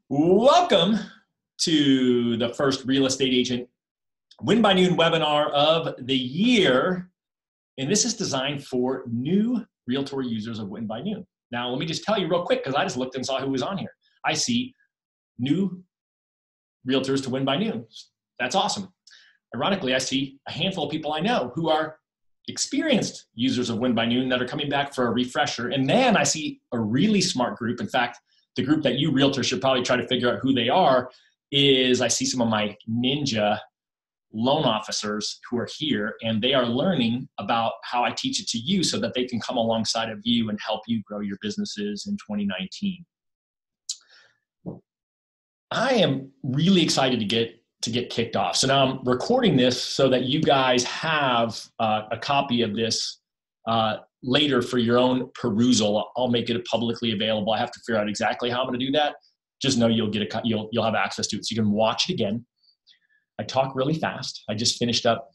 Welcome to the first Real Estate Agent Win by Noon webinar of the year. And this is designed for new Realtor users of Win by Noon. Now, let me just tell you real quick, because I just looked and saw who was on here. I see new Realtors to Win by Noon. That's awesome. Ironically, I see a handful of people I know who are experienced users of Win by Noon that are coming back for a refresher. And then I see a really smart group. In fact, the group that you realtors should probably try to figure out who they are is I see some of my ninja loan officers who are here, and they are learning about how I teach it to you so that they can come alongside of you and help you grow your businesses in 2019. I am really excited to get kicked off. So now I'm recording this so that you guys have a copy of this later for your own perusal. I'll make it publicly available. I have to figure out exactly how I'm going to do that. Just know you'll have access to it, so you can watch it again. I talk really fast. I just finished up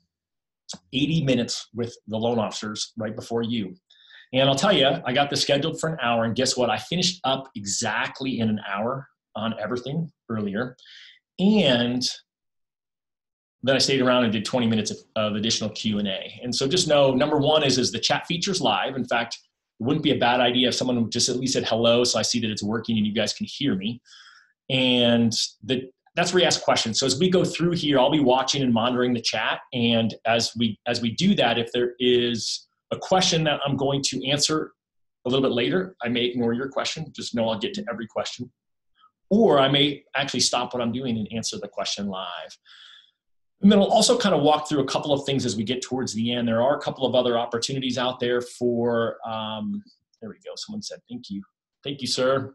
80 minutes with the loan officers right before you. And I'll tell you, I got this scheduled for an hour, and guess what? I finished up exactly in an hour on everything earlier. And then I stayed around and did 20 minutes of additional Q&A. And so just know, number one is the chat feature's live. In fact, it wouldn't be a bad idea if someone just at least said hello so I see that it's working and you guys can hear me. And that's where you ask questions. So as we go through here, I'll be watching and monitoring the chat. And as we do that, if there is a question that I'm going to answer a little bit later, I may ignore your question. Just know I'll get to every question. Or I may actually stop what I'm doing and answer the question live. And then I'll also kind of walk through a couple of things as we get towards the end. There are a couple of other opportunities out there for, there we go. Someone said, thank you. Thank you, sir.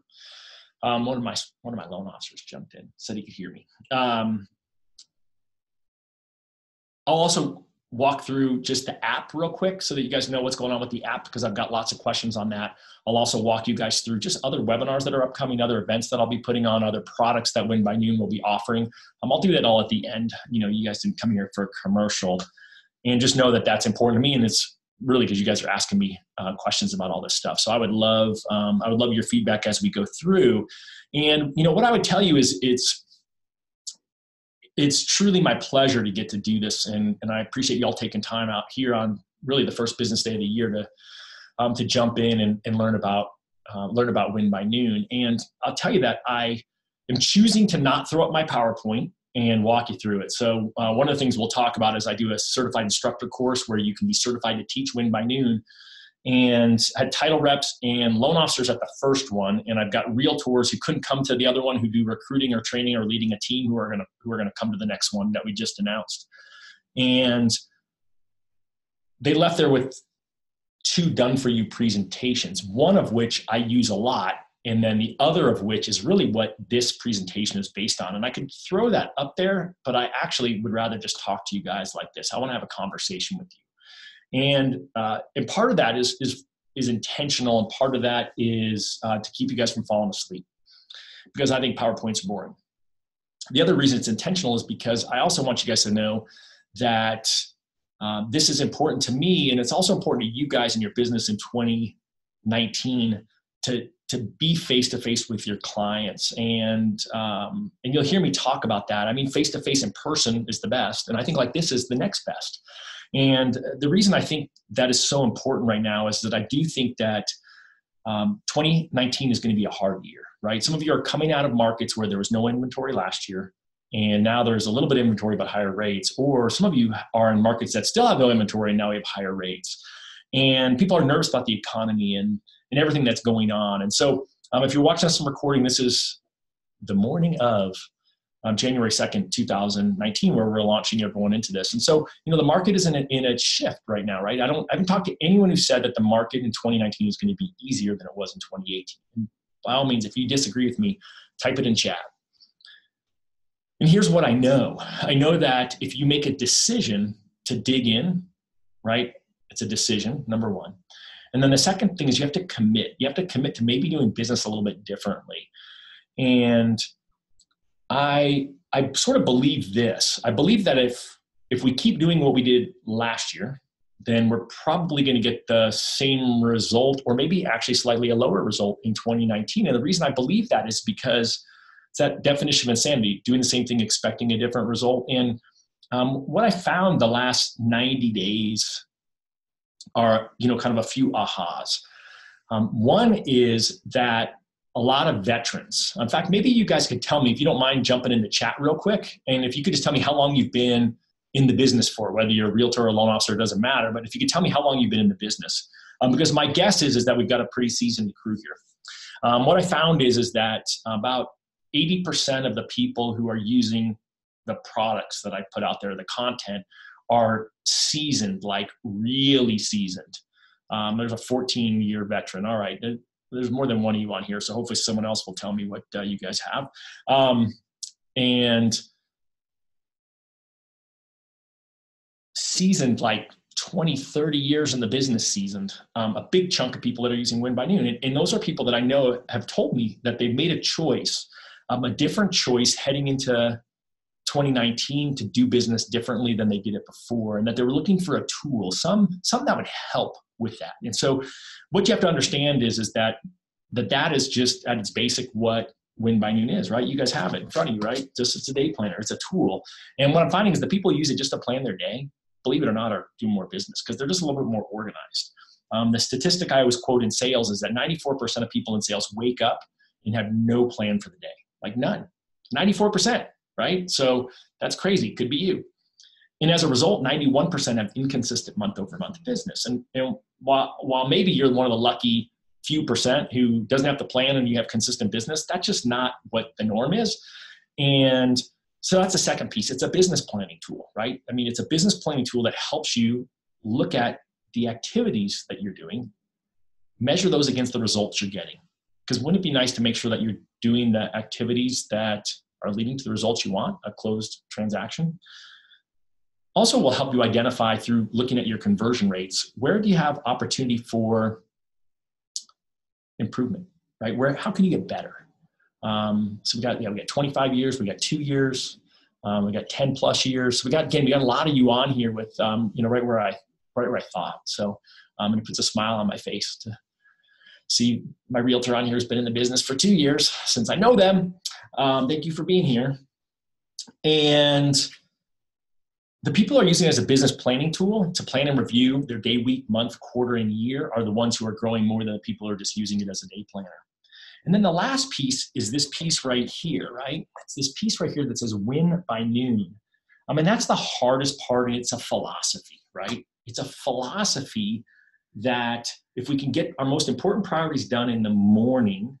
One of my loan officers jumped in, said he could hear me. I'll also walk through just the app real quick so that you guys know what's going on with the app, because I've got lots of questions on that. I'll also walk you guys through just other webinars that are upcoming, other events that I'll be putting on, other products that Win by Noon will be offering. I'll do that all at the end. You guys didn't come here for a commercial, and just know that that's important to me. And it's really because you guys are asking me questions about all this stuff. So I would love your feedback as we go through. And what I would tell you is it's truly my pleasure to get to do this. And I appreciate you all taking time out here on really the first business day of the year to jump in and learn about Win by Noon. And I'll tell you that I am choosing to not throw up my PowerPoint and walk you through it. So one of the things we'll talk about is I do a certified instructor course where you can be certified to teach Win by Noon. And I had title reps and loan officers at the first one, and I've got realtors who couldn't come to the other one, who do recruiting or training or leading a team, who are gonna come to the next one that we just announced. And they left there with 2 done-for-you presentations, one of which I use a lot, and then the other of which is really what this presentation is based on. And I could throw that up there, but I actually would rather just talk to you guys like this. I want to have a conversation with you. And part of that is intentional, and part of that is to keep you guys from falling asleep, because I think PowerPoints are boring. The other reason it's intentional is because I also want you guys to know that this is important to me, and it's also important to you guys in your business in 2019 to be face-to-face with your clients. And you'll hear me talk about that. I mean, face-to-face in person is the best, and I think like this is the next best. And the reason I think that is so important right now is that I do think that 2019 is going to be a hard year, right? Some of you are coming out of markets where there was no inventory last year, and now there's a little bit of inventory but higher rates. Or some of you are in markets that still have no inventory and now we have higher rates. And people are nervous about the economy and everything that's going on. And so if you're watching us on recording, this is the morning of January 2nd, 2019, where we're launching everyone into this. And so, the market is in a shift right now, right? I haven't talked to anyone who said that the market in 2019 is going to be easier than it was in 2018. And by all means, if you disagree with me, type it in chat. And here's what I know. I know that if you make a decision to dig in, right, it's a decision, number one. And then the second thing is you have to commit. You have to commit to maybe doing business a little bit differently. And I sort of believe this. I believe that if we keep doing what we did last year, then we're probably going to get the same result, or maybe actually slightly a lower result in 2019. And the reason I believe that is because it's that definition of insanity, doing the same thing, expecting a different result. And what I found the last 90 days are, kind of a few ahas. One is that a lot of veterans, in fact, maybe you guys could tell me, if you don't mind jumping in the chat real quick, and if you could just tell me how long you've been in the business for, whether you're a realtor or a loan officer, it doesn't matter, but if you could tell me how long you've been in the business. Because my guess is that we've got a pretty seasoned crew here. What I found is that about 80% of the people who are using the products that I put out there, the content, are seasoned, like really seasoned. There's a 14-year veteran. All right. There's more than one of you on here, so hopefully someone else will tell me what you guys have. And seasoned, like 20, 30 years in the business seasoned. A big chunk of people that are using Win by Noon. And those are people that I know have told me that they've made a choice, a different choice heading into 2019 to do business differently than they did it before, and that they were looking for a tool, something that would help with that. And so what you have to understand is that is just at its basic what Win by Noon is, right? You guys have it in front of you, right? Just it's a day planner, it's a tool. And what I'm finding is that people use it just to plan their day, believe it or not, are doing more business because they're just a little bit more organized. The statistic I always quote in sales is that 94% of people in sales wake up and have no plan for the day, like none, 94%, right? So that's crazy. Could be you. And as a result, 91% have inconsistent month-over-month business. And while maybe you're one of the lucky few percent who doesn't have to plan and you have consistent business, that's just not what the norm is. And so that's the second piece. It's a business planning tool, right? I mean, it's a business planning tool that helps you look at the activities that you're doing, measure those against the results you're getting. Because wouldn't it be nice to make sure that you're doing the activities that are leading to the results you want, a closed transaction? Also will help you identify through looking at your conversion rates, where do you have opportunity for improvement, right? How can you get better? So we got 25 years, we got 2 years, we got 10 plus years. So we got a lot of you on here with, right where I thought. So it puts a smile on my face to see my realtor on here has been in the business for 2 years since I know them. Thank you for being here. And the people who are using it as a business planning tool to plan and review their day, week, month, quarter, and year are the ones who are growing more than the people who are just using it as a day planner. And then the last piece is this piece right here, right? It's this piece right here that says Win by Noon. I mean, that's the hardest part, and it's a philosophy, right? It's a philosophy that if we can get our most important priorities done in the morning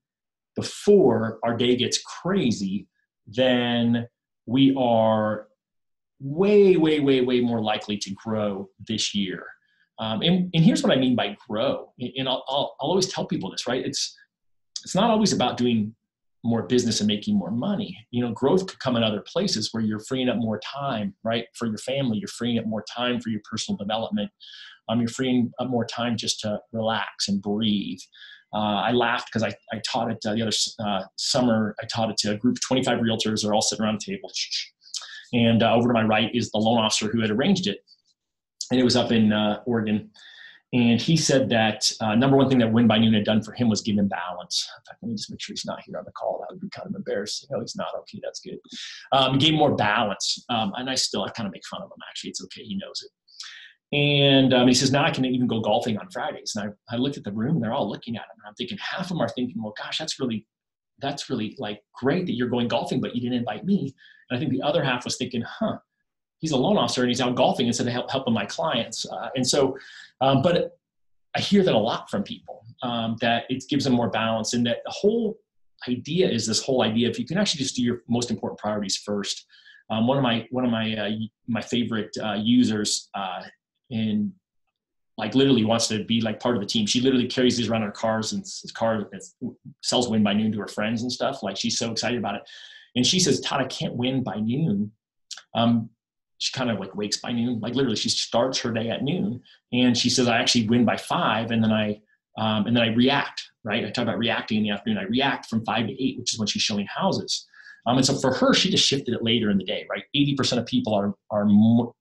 before our day gets crazy, then we are way, way, way, way more likely to grow this year. And here's what I mean by grow. And I'll always tell people this, right? It's not always about doing more business and making more money. Growth could come in other places where you're freeing up more time, right? For your family, you're freeing up more time for your personal development. You're freeing up more time just to relax and breathe. I laughed because I taught it the other summer. I taught it to a group of 25 realtors. They're all sitting around the table. And over to my right is the loan officer who had arranged it. And it was up in Oregon. And he said that number one thing that Win by Noon had done for him was give him balance. In fact, let me just make sure he's not here on the call. That would be kind of embarrassing. No, he's not. Okay, that's good. He gave him more balance. And I kind of make fun of him, actually. It's okay. He knows it. And he says, now I can even go golfing on Fridays. And I looked at the room, and they're all looking at him. And I'm thinking, half of them are thinking, well, gosh, that's really like great that you're going golfing, but you didn't invite me. And I think the other half was thinking, he's a loan officer and he's out golfing instead of helping my clients. But I hear that a lot from people, that it gives them more balance, and that the whole idea is this whole idea, if you can actually just do your most important priorities first. One of my favorite users, and like literally wants to be like part of the team. She literally carries these around in her cars and sells Win by Noon to her friends and stuff. Like, she's so excited about it. And she says, Todd, I can't win by noon. She kind of like wakes by noon, like literally she starts her day at noon. And she says, I actually win by 5. And then I react, right? I talk about reacting in the afternoon. I react from 5 to 8, which is when she's showing houses. And so for her, she just shifted it later in the day, right? 80% of people are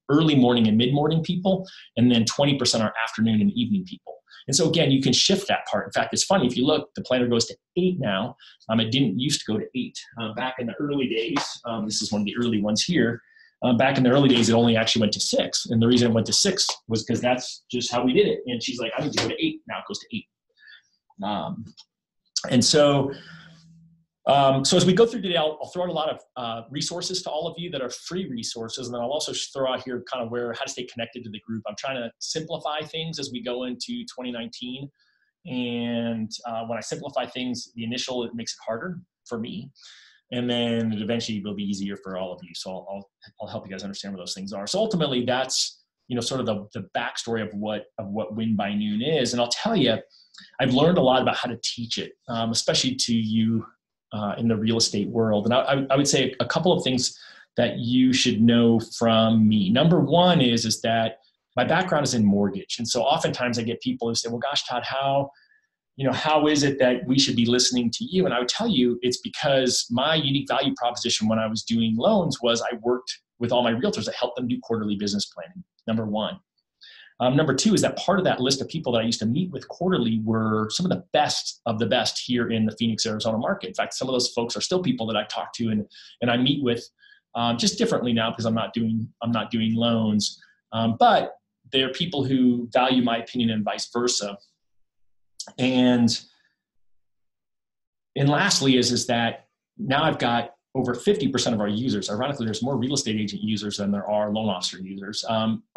early morning and mid-morning people, and then 20% are afternoon and evening people. And so again, you can shift that part. In fact, it's funny, if you look, the planner goes to 8 now. It didn't used to go to 8. Back in the early days, this is one of the early ones here. Back in the early days, it only actually went to 6. And the reason it went to 6 was because that's just how we did it. And she's like, I need to go to 8. Now it goes to 8. And so as we go through today, I'll throw out a lot of resources to all of you that are free resources. And then I'll also throw out here kind of how to stay connected to the group. I'm trying to simplify things as we go into 2019. And when I simplify things, it makes it harder for me. And then it eventually will be easier for all of you. So I'll help you guys understand what those things are. So ultimately, that's sort of the backstory of what Win by Noon is. And I'll tell you, I've learned a lot about how to teach it, especially to you in the real estate world. And I would say a couple of things that you should know from me. Number one is that my background is in mortgage. And so oftentimes I get people who say, well, gosh, Todd, how is it that we should be listening to you? And I would tell you, it's because my unique value proposition when I was doing loans was I worked with all my realtors that helped them do quarterly business planning, number one. Number two is that part of that list of people that I used to meet with quarterly were some of the best here in the Phoenix, Arizona market. In fact, some of those folks are still people that I talk to and I meet with just differently now because I'm not doing loans. But they're people who value my opinion and vice versa. And lastly is that now I've got over 50% of our users, ironically, there's more real estate agent users than there are loan officer users,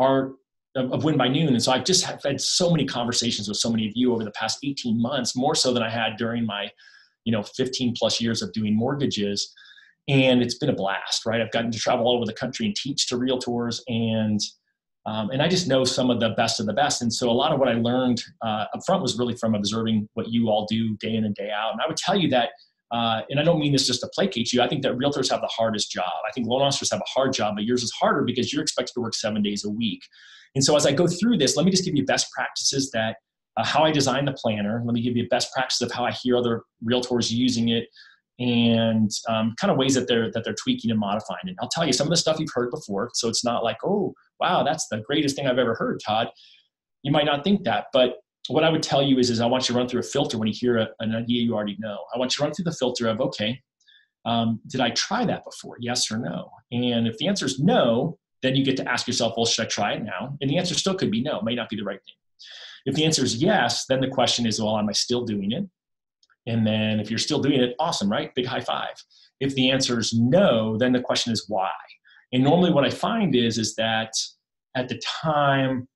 are of Win by Noon. And so I've just had so many conversations with so many of you over the past 18 months, more so than I had during my 15 plus years of doing mortgages. And it's been a blast, right? I've gotten to travel all over the country and teach to realtors, and I just know some of the best of the best. And so a lot of what I learned up front was really from observing what you all do day in and day out. And I would tell you that, and I don't mean this just to placate you, I think that realtors have the hardest job. I think loan officers have a hard job, but yours is harder because you're expected to work 7 days a week. And so as I go through this, let me just give you best practices that how I design the planner. Let me give you best practices of how I hear other realtors using it, and kind of ways that they're tweaking and modifying it. I'll tell you some of the stuff you've heard before. So it's not like, oh, wow, that's the greatest thing I've ever heard, Todd. You might not think that, but what I would tell you is I want you to run through a filter when you hear an idea you already know. I want you to run through the filter of, okay, did I try that before? Yes or no? And if the answer is no, then you get to ask yourself, well, should I try it now? And the answer still could be no, it may not be the right thing. If the answer is yes, then the question is, well, am I still doing it? And then if you're still doing it, awesome, right? Big high five. If the answer is no, then the question is why? And normally what I find is that at the time,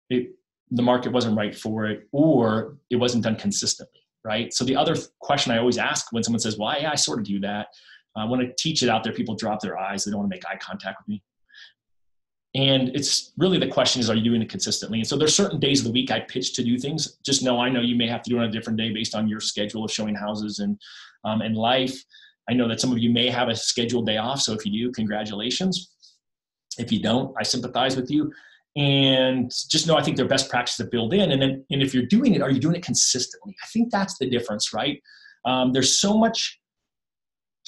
the market wasn't right for it, or it wasn't done consistently, right? So the other question I always ask when someone says, well, yeah, I sort of do that. When I teach it out there, people drop their eyes. They don't want to make eye contact with me. And it's really the question is, are you doing it consistently? And so there's certain days of the week I pitch to do things. Just know, I know you may have to do it on a different day based on your schedule of showing houses and life. I know that some of you may have a scheduled day off. So if you do, congratulations. If you don't, I sympathize with you. And just know, I think they're best practices to build in. And if you're doing it, are you doing it consistently? I think that's the difference, right? There's so much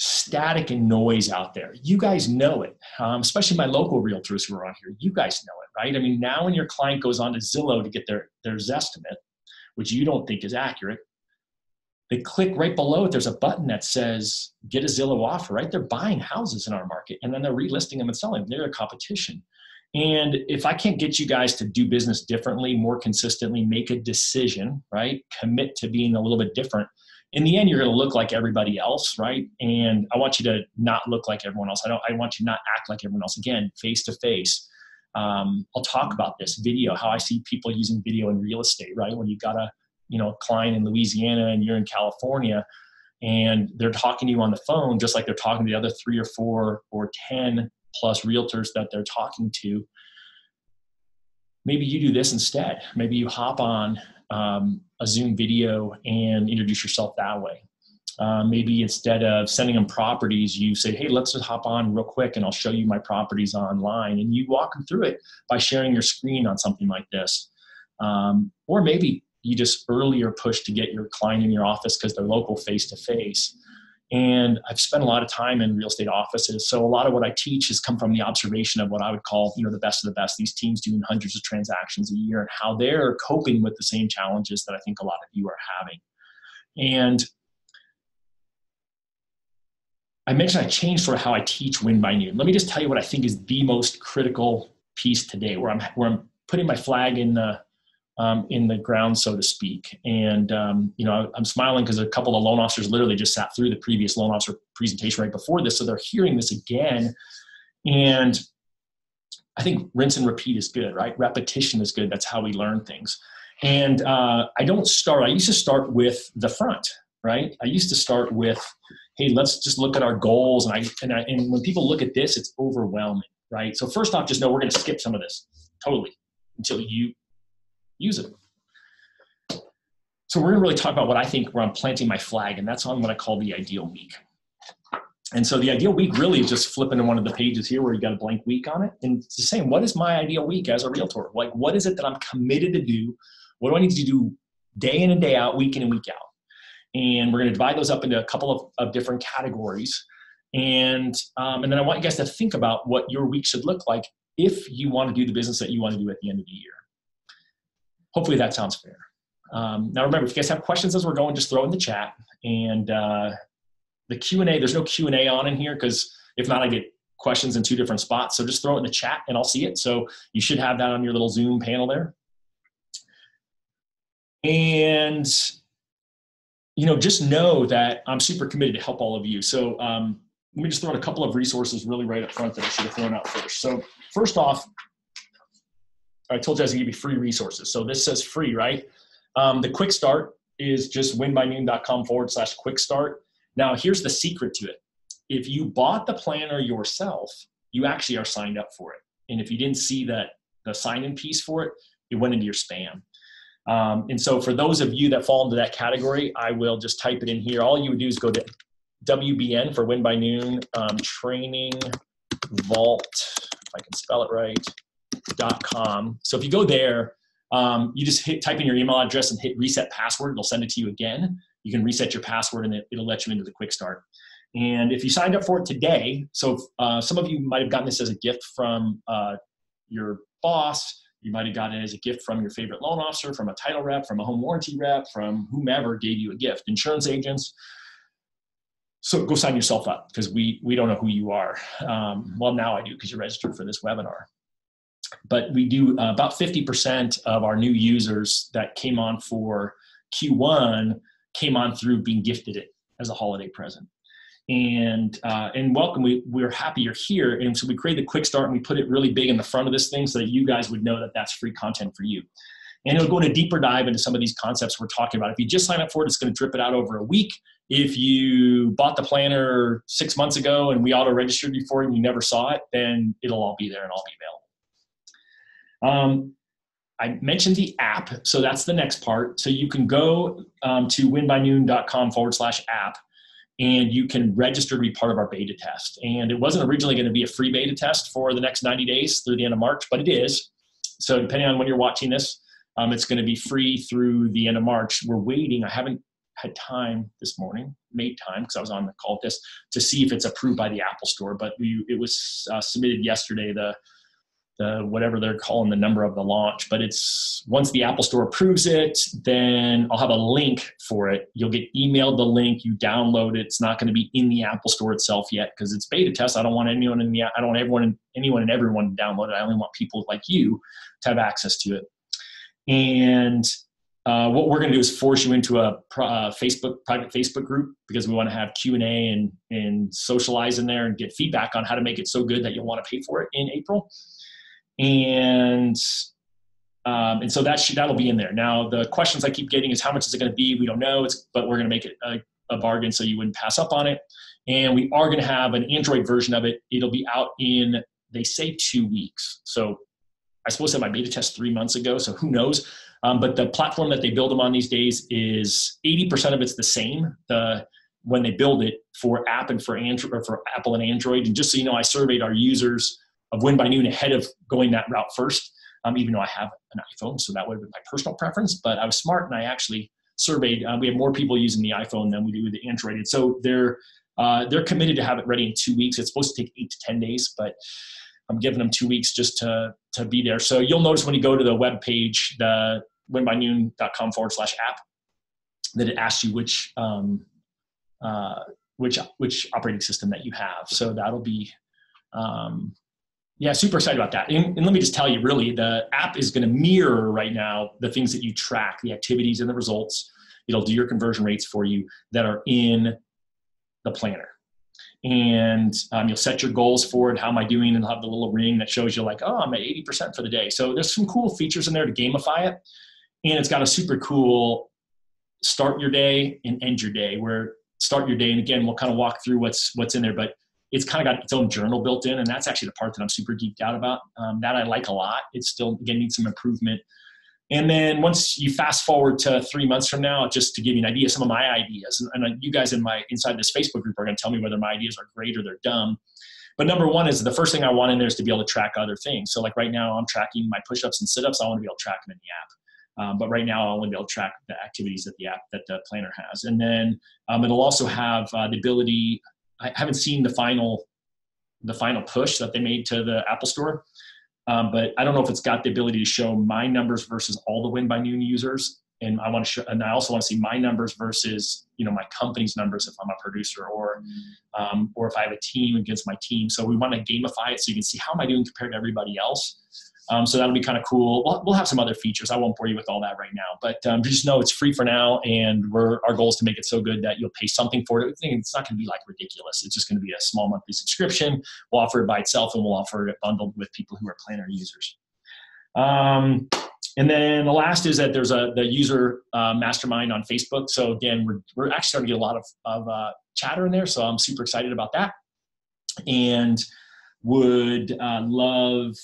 static and noise out there. You guys know it, especially my local realtors who are on here. You guys know it, right? I mean, now when your client goes on to Zillow to get their Zestimate, which you don't think is accurate, they click right below it. There's a button that says, get a Zillow offer, right? They're buying houses in our market, and then they're relisting them and selling them. They're a competition. And if I can't get you guys to do business differently, more consistently, make a decision, right? Commit to being a little bit different. In the end, you're going to look like everybody else, right? And I want you to not look like everyone else. I want you to not act like everyone else. Again, face to face. I'll talk about this video, how I see people using video in real estate, right? When you've got a client in Louisiana and you're in California, and they're talking to you on the phone, just like they're talking to the other 3 or 4 or 10 plus realtors that they're talking to. Maybe you do this instead. Maybe you hop on a Zoom video and introduce yourself that way. Maybe instead of sending them properties, you say, hey, let's just hop on real quick and I'll show you my properties online. And you walk them through it by sharing your screen on something like this. Or maybe you just earlier push to get your client in your office because they're local face to face. And I've spent a lot of time in real estate offices. So a lot of what I teach has come from the observation of what I would call, the best of the best, these teams doing hundreds of transactions a year and how they're coping with the same challenges that I think a lot of you are having. And I mentioned I changed sort of how I teach Win by Noon. Let me just tell you what I think is the most critical piece today, where I'm putting my flag in the ground, so to speak. And I'm smiling because a couple of loan officers literally just sat through the previous loan officer presentation right before this, so they're hearing this again. And I think rinse and repeat is good, right? Repetition is good. That's how we learn things. And I used to start with the front, right? I used to start with, hey, let's just look at our goals. And when people look at this, it's overwhelming, right? So first off, just know we're going to skip some of this totally until you use it. So we're going to really talk about what I think where I'm planting my flag, and that's on what I call the ideal week. And so the ideal week really is just flipping to one of the pages here where you got a blank week on it. And it's saying, what is my ideal week as a realtor? Like, what is it that I'm committed to do? What do I need to do day in and day out, week in and week out? And we're going to divide those up into a couple of different categories. And then I want you guys to think about what your week should look like if you want to do the business that you want to do at the end of the year. Hopefully that sounds fair. Now remember, if you guys have questions as we're going, just throw in the chat. And the Q&A, there's no Q&A on in here because if not, I get questions in two different spots. So just throw it in the chat and I'll see it. So you should have that on your little Zoom panel there. And just know that I'm super committed to help all of you. So let me just throw out a couple of resources really right up front that I should have thrown out first. So first off, I told you I was going to give you free resources. So this says free, right? The quick start is just winbynoon.com/quick start. Now here's the secret to it. If you bought the planner yourself, you actually are signed up for it. And if you didn't see the sign-in piece for it, it went into your spam. And so for those of you that fall into that category, I will just type it in here. All you would do is go to WBN for Win by Noon, Training Vault, if I can spell it right, .com. So if you go there, you just type in your email address and hit reset password. It'll send it to you again. You can reset your password and it'll let you into the quick start. And if you signed up for it today, so some of you might have gotten this as a gift from your boss. You might have gotten it as a gift from your favorite loan officer, from a title rep, from a home warranty rep, from whomever gave you a gift, insurance agents. So go sign yourself up because we don't know who you are. Well, now I do because you're registered for this webinar. But we do about 50% of our new users that came on for Q1 came on through being gifted it as a holiday present. And welcome, we're happy you're here. And so we created the quick start and we put it really big in the front of this thing so that you guys would know that that's free content for you. And it'll go in a deeper dive into some of these concepts we're talking about. If you just sign up for it, it's going to drip it out over a week. If you bought the planner 6 months ago and we auto-registered you for it and you never saw it, then it'll all be there and all be available. I mentioned the app, so that's the next part. So you can go to winbynoon.com/app. And you can register to be part of our beta test. And it wasn't originally going to be a free beta test for the next 90 days through the end of March, but it is. So depending on when you're watching this, it's going to be free through the end of March. We're waiting. I haven't had time this morning, made time because I was on the call with this, to see if it's approved by the Apple Store. But it was submitted yesterday, the whatever they're calling the number of the launch. But it's once the Apple Store approves it, then I'll have a link for it. You'll get emailed the link. You download it. It's not going to be in the Apple Store itself yet because it's beta test. I don't want anyone and everyone to download it. I only want people like you to have access to it. And what we're going to do is force you into a private Facebook group because we want to have Q&A and socialize in there and get feedback on how to make it so good that you'll want to pay for it in April. And so that'll be in there. Now, the questions I keep getting is how much is it going to be? We don't know, but we're going to make it a bargain so you wouldn't pass up on it. And we are going to have an Android version of it. It'll be out in, they say 2 weeks. So I supposed to have my beta test 3 months ago, so who knows? But the platform that they build them on these days is 80% of it's the same when they build it for app and for Android, or for Apple and Android. And just so you know, I surveyed our users of Win by Noon ahead of going that route first, even though I have an iPhone, so that would have been my personal preference. But I was smart and I actually surveyed. We have more people using the iPhone than we do the Android. And so They're committed to have it ready in 2 weeks. It's supposed to take 8 to 10 days, but I'm giving them 2 weeks just to be there. So you'll notice when you go to the web page, the winbynoon.com/app, that it asks you which operating system that you have. So that'll be, super excited about that. And let me just tell you, really, the app is going to mirror right now the things that you track, the activities and the results. It'll do your conversion rates for you that are in the planner. And you'll set your goals for it. How am I doing? And have the little ring that shows you like, oh, I'm at 80% for the day. So there's some cool features in there to gamify it. And it's got a super cool start your day and end your day, where start your day. And again, we'll kind of walk through what's in there, but it's kind of got its own journal built in. And that's actually the part that I'm super geeked out about. That I like a lot. It still, again, needs some improvement. And then once you fast forward to 3 months from now, just to give you an idea, some of my ideas, and you guys inside this Facebook group are going to tell me whether my ideas are great or they're dumb. But number one is the first thing I want in there is to be able to track other things. So like right now I'm tracking my push-ups and sit-ups. I want to be able to track them in the app. But right now I want to be able to track the activities that the app, that the planner has. And then it'll also have the ability, I haven't seen the final push that they made to the Apple Store. But I don't know if it's got the ability to show my numbers versus all the Win by Noon users. And I also want to see my numbers versus, my company's numbers if I'm a producer, or if I have a team against my team. So we want to gamify it so you can see how am I doing compared to everybody else. So that'll be kind of cool. We'll have some other features. I won't bore you with all that right now, but just know it's free for now. And our goal is to make it so good that you'll pay something for it. It's not going to be like ridiculous. It's just going to be a small monthly subscription. We'll offer it by itself, and we'll offer it bundled with people who are planner users. And then the last is that there's the user mastermind on Facebook. So again, we're actually starting to get a lot of chatter in there. So I'm super excited about that, and would love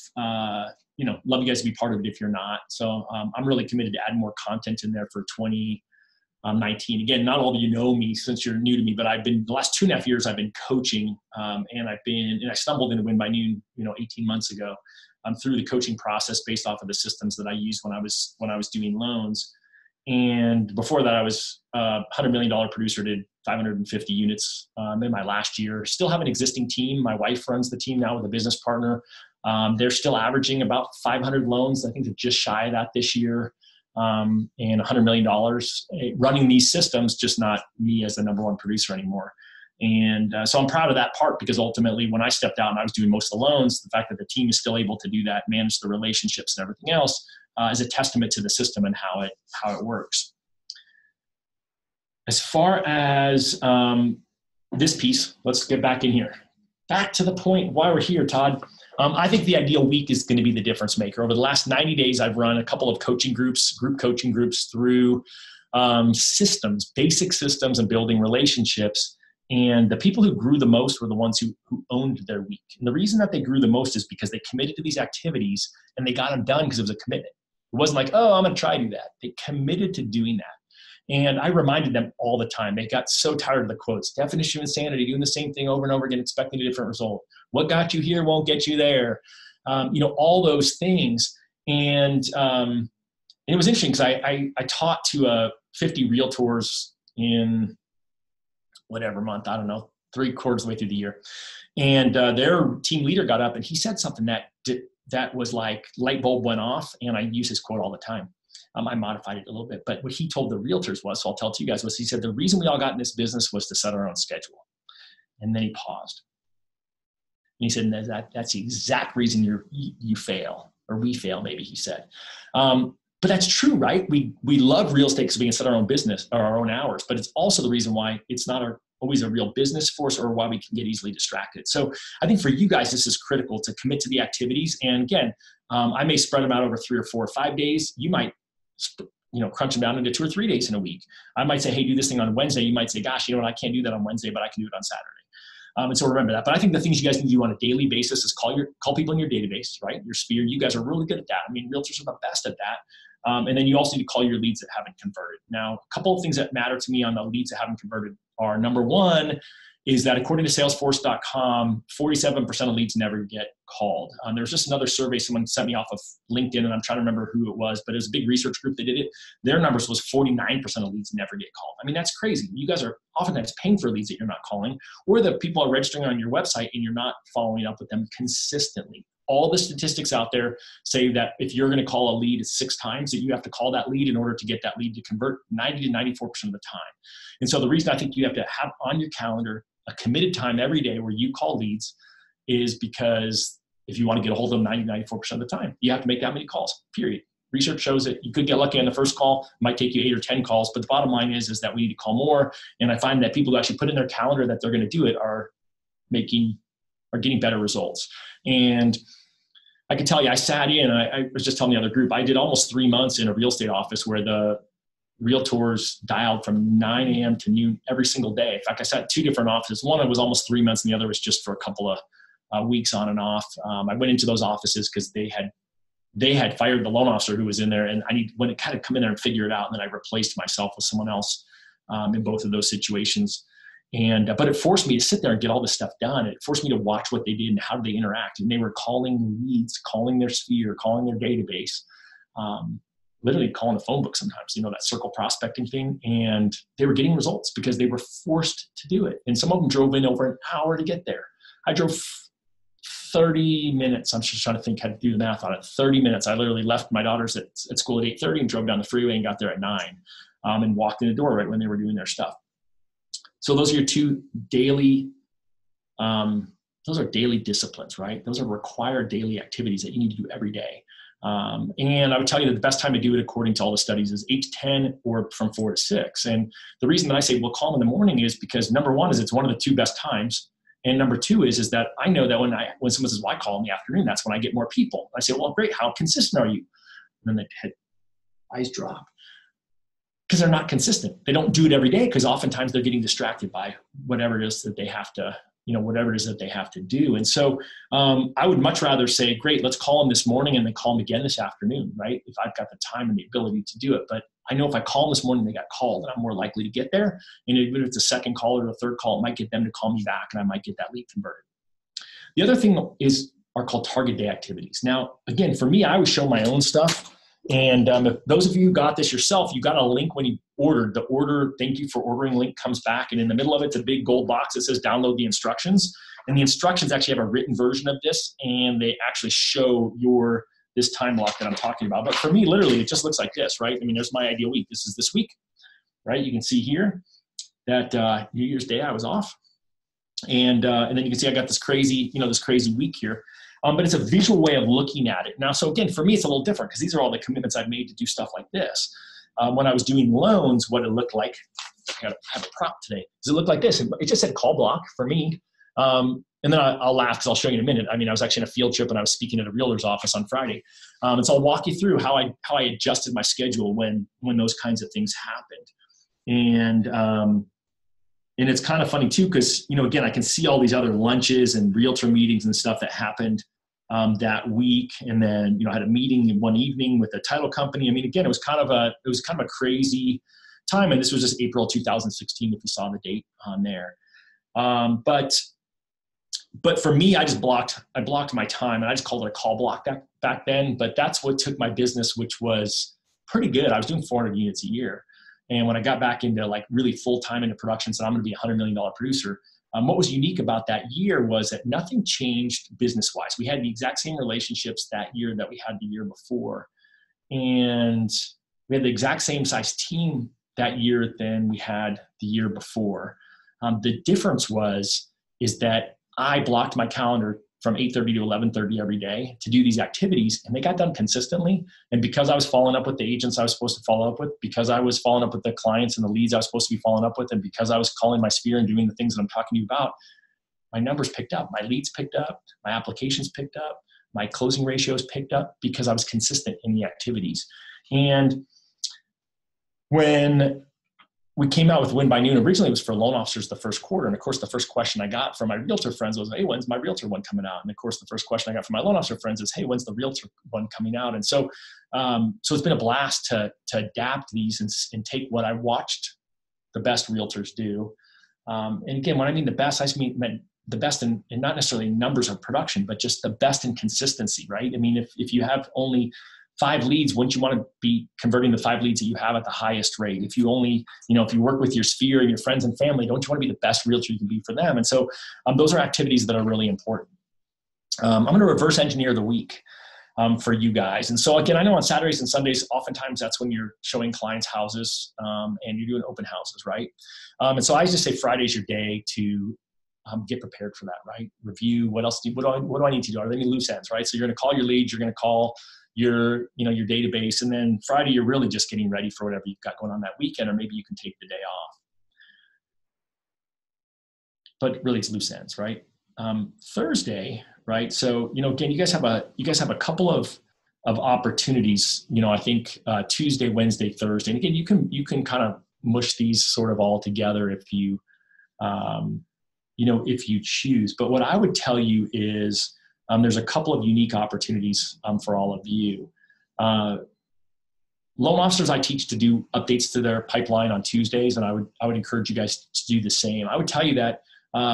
you guys to be part of it if you're not. So I'm really committed to add more content in there for 2019. Again, not all of you know me since you're new to me, but the last 2.5 years I've been coaching, and I stumbled into Win by Noon, 18 months ago, through the coaching process based off of the systems that I used when I was doing loans. And before that, I was a $100 million producer, did 550 units in my last year. Still have an existing team. My wife runs the team now with a business partner. They're still averaging about 500 loans. I think they're just shy of that this year, and $100 million running these systems, just not me as the number one producer anymore. And so I'm proud of that part, because ultimately when I stepped out and I was doing most of the loans, the fact that the team is still able to do that, manage the relationships and everything else, is a testament to the system and how it works. As far as this piece, let's get back in here. Back to the point why we're here, Todd. I think the ideal week is going to be the difference maker. Over the last 90 days, I've run a couple of group coaching groups through systems, basic systems, and building relationships. And the people who grew the most were the ones who owned their week. And the reason that they grew the most is because they committed to these activities and they got them done because it was a commitment. It wasn't like, oh, I'm going to try to do that. They committed to doing that. And I reminded them all the time. They got so tired of the quotes. Definition of insanity, doing the same thing over and over again, expecting a different result. What got you here won't get you there. All those things. And it was interesting because I taught to 50 realtors in whatever month, I don't know, 3/4 of the way through the year. And their team leader got up and he said something that was like light bulb went off. And I use his quote all the time. I modified it a little bit, but what he told the realtors was, so I'll tell it to you guys, was he said, the reason we all got in this business was to set our own schedule. And then he paused. And he said, that's the exact reason you fail, or we fail, maybe he said. But that's true, right? We love real estate because we can set our own business or our own hours, but it's also the reason why it's not always a real business for us, or why we can get easily distracted. So I think for you guys, this is critical to commit to the activities. And again, I may spread them out over 3 or 4 or 5 days. You might crunch them down into 2 or 3 days in a week. I might say, hey, do this thing on Wednesday. You might say, gosh, I can't do that on Wednesday, but I can do it on Saturday. And so remember that. But I think the things you guys can do on a daily basis is call people in your database, right? Your sphere. You guys are really good at that. I mean, realtors are the best at that. And then you also need to call your leads that haven't converted. Now, a couple of things that matter to me on the leads that haven't converted are, number one is that according to Salesforce.com, 47% of leads never get called. There was just another survey someone sent me off of LinkedIn, and I'm trying to remember who it was, but it was a big research group that did it. Their numbers was 49% of leads never get called. I mean, that's crazy. You guys are oftentimes paying for leads that you're not calling, or the people are registering on your website and you're not following up with them consistently. All the statistics out there say that if you're going to call a lead 6 times, that you have to call that lead in order to get that lead to convert 90 to 94% of the time. And so the reason I think you have to have on your calendar a committed time every day where you call leads is because if you want to get a hold of them 90, 94% of the time, you have to make that many calls, period. Research shows that you could get lucky on the first call. It might take you 8 or 10 calls, but the bottom line is that we need to call more. And I find that people who actually put in their calendar that they're going to do it are getting better results. And I can tell you, I sat in, I was just telling the other group, I did almost 3 months in a real estate office where the realtors dialed from 9 a.m. to noon every single day. In fact, I sat 2 different offices. One was almost 3 months and the other was just for a couple of weeks on and off. I went into those offices because they had fired the loan officer who was in there, and when it kind of come in there and figure it out, and then I replaced myself with someone else in both of those situations. But it forced me to sit there and get all this stuff done. It forced me to watch what they did and how they interact. And they were calling leads, calling their sphere, calling their database, literally calling the phone book sometimes, that circle prospecting thing. And they were getting results because they were forced to do it. And some of them drove in over an hour to get there. I drove 30 minutes. I'm just trying to think how to do the math on it. 30 minutes. I literally left my daughters at school at 8:30 and drove down the freeway and got there at 9 and walked in the door right when they were doing their stuff. So those are your 2 daily, those are daily disciplines, right? Those are required daily activities that you need to do every day. And I would tell you that the best time to do it, according to all the studies, is 8 to 10 or from 4 to 6. And the reason that I say, well, call in the morning is because number one is it's one of the 2 best times. And number 2 is that I know that when someone says, well, I call in the afternoon, that's when I get more people. I say, well, great. How consistent are you? And then the eyes drop. Because they're not consistent. They don't do it every day because oftentimes they're getting distracted by whatever it is that they have to, do. And so I would much rather say, great, let's call them this morning and then call them again this afternoon, right? If I've got the time and the ability to do it. But I know if I call them this morning, they got called, and I'm more likely to get there. And even if it's a second call or a third call, it might get them to call me back and I might get that lead converted. The other thing are called target day activities. Now, again, for me, I always show my own stuff. And if those of you who got this yourself, you got a link when you ordered. The order, thank you for ordering link comes back. And in the middle of it's a big gold box that says download the instructions. And the instructions actually have a written version of this. And they actually show this time block that I'm talking about. But for me, literally, it just looks like this, right? I mean, there's my ideal week. This is this week, right? You can see here that New Year's Day I was off. And then you can see I got this crazy week here. But it's a visual way of looking at it. Now, so again, for me, it's a little different because these are all the commitments I've made to do stuff like this. When I was doing loans, what it looked like, I got to have a prop today, does it look like this? It just said call block for me. And then I'll laugh because I'll show you in a minute. I mean, I was actually in a field trip and I was speaking at a realtor's office on Friday. And so I'll walk you through how I adjusted my schedule when those kinds of things happened. And it's kind of funny too, because, again, I can see all these other lunches and realtor meetings and stuff that happened that week. And then, I had a meeting in one evening with a title company. I mean, again, it was kind of a crazy time. And this was just April 2016, if you saw the date on there. But for me, I blocked my time, and I just called it a call block back then. But that's what took my business, which was pretty good. I was doing 400 units a year. And when I got back into really full time into production, said I'm going to be a $100 million producer. What was unique about that year was that nothing changed business wise. We had the exact same relationships that year that we had the year before. And we had the exact same size team that year than we had the year before. The difference is that I blocked my calendar from 8:30 to 11:30 every day to do these activities, and they got done consistently. And because I was following up with the agents I was supposed to follow up with, because I was following up with the clients and the leads I was supposed to be following up with, and because I was calling my sphere and doing the things that I'm talking to you about, my numbers picked up, my leads picked up, my applications picked up, my closing ratios picked up because I was consistent in the activities. And when we came out with Win by Noon, originally it was for loan officers the first quarter. And of course, the first question I got from my realtor friends was, hey, when's my realtor one coming out? And of course, the first question I got from my loan officer friends is, hey, when's the realtor one coming out? And so it's been a blast to adapt these and take what I watched the best realtors do And again, when I mean the best, I mean the best in not necessarily numbers or production, but just the best in consistency, right? I mean, if you have only 5 leads, wouldn't you want to be converting the 5 leads that you have at the highest rate? If you only, if you work with your sphere and your friends and family, don't you want to be the best realtor you can be for them? And so those are activities that are really important. I'm going to reverse engineer the week for you guys. And so again, I know on Saturdays and Sundays, oftentimes that's when you're showing clients houses and you're doing open houses, right? And so I just say Friday's your day to get prepared for that, right? Review, what do I need to do? Are there any loose ends, right? So you're going to call your leads, you're going to call your database, and then Friday you're really just getting ready for whatever you've got going on that weekend, or maybe you can take the day off. But really, it's loose ends, right? Thursday, right? So again, you guys have a couple of opportunities. I think Tuesday, Wednesday, Thursday, and again, you can kind of mush these sort of all together if you if you choose. But what I would tell you is there's a couple of unique opportunities for all of you. Loan officers I teach to do updates to their pipeline on Tuesdays, and I would encourage you guys to do the same. I would tell you that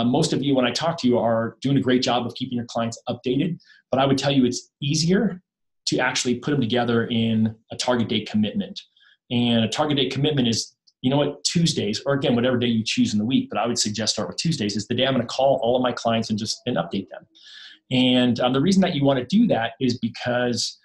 most of you, when I talk to you, are doing a great job of keeping your clients updated, but I would tell you it's easier to actually put them together in a target date commitment. And a target date commitment is, Tuesdays, or again, whatever day you choose in the week, but I would suggest start with Tuesdays, is the day I'm going to call all of my clients and update them. And the reason that you want to do that is because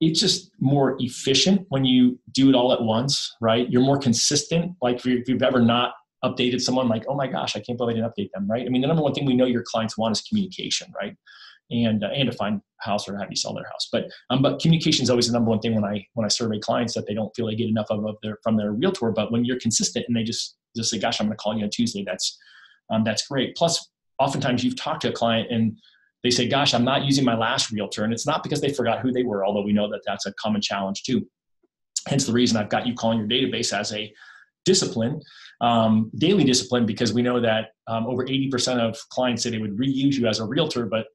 it's just more efficient when you do it all at once, right? You're more consistent. Like if you've ever not updated someone, like, oh my gosh, I can't believe I didn't update them, right? I mean, the number one thing we know your clients want is communication, right? And to find a house or have you sell their house. But communication is always the number one thing when I survey clients, that they don't feel they get enough from their realtor. But when you're consistent and they just say, gosh, I'm going to call you on Tuesday, that's great. Plus, oftentimes you've talked to a client and they say, gosh, I'm not using my last realtor. And it's not because they forgot who they were, although we know that that's a common challenge too. Hence the reason I've got you calling your database as a discipline, daily discipline, because we know that over 80% of clients say they would reuse you as a realtor, but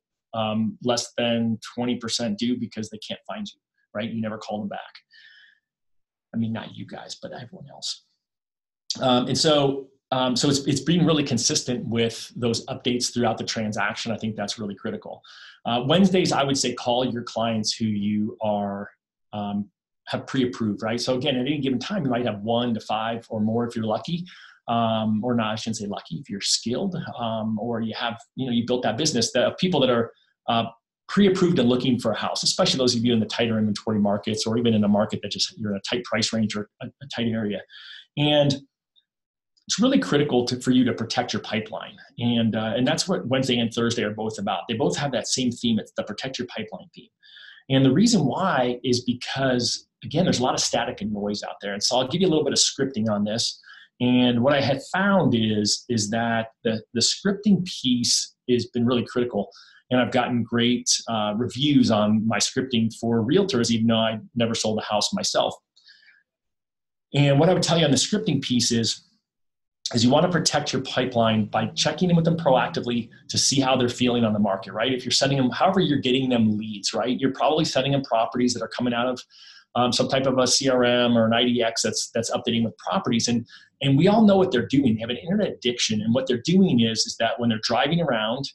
less than 20% do because they can't find you, right? You never call them back. I mean, not you guys, but everyone else. So it's being really consistent with those updates throughout the transaction. I think that's really critical. Wednesdays, I would say call your clients who you are have pre-approved, right? So again, at any given time, you might have 1 to 5 or more if you're lucky, or not. I shouldn't say lucky, if you're skilled, or you have, you built that business. The people that are pre-approved and looking for a house, especially those of you in the tighter inventory markets, or even in a market that just you're in a tight price range or a tight area, and it's really critical for you to protect your pipeline. And that's what Wednesday and Thursday are both about. They both have that same theme. It's the protect your pipeline theme. And the reason why is because, again, there's a lot of static and noise out there. And so I'll give you a little bit of scripting on this. And what I have found is that the scripting piece has been really critical. And I've gotten great reviews on my scripting for realtors, even though I never sold a house myself. And what I would tell you on the scripting piece is you want to protect your pipeline by checking in with them proactively to see how they're feeling on the market, right? If you're sending them, however you're getting them leads, right? You're probably sending them properties that are coming out of some type of a CRM or an IDX that's updating with properties. And we all know what they're doing. They have an internet addiction. And what they're doing is that when they're driving around,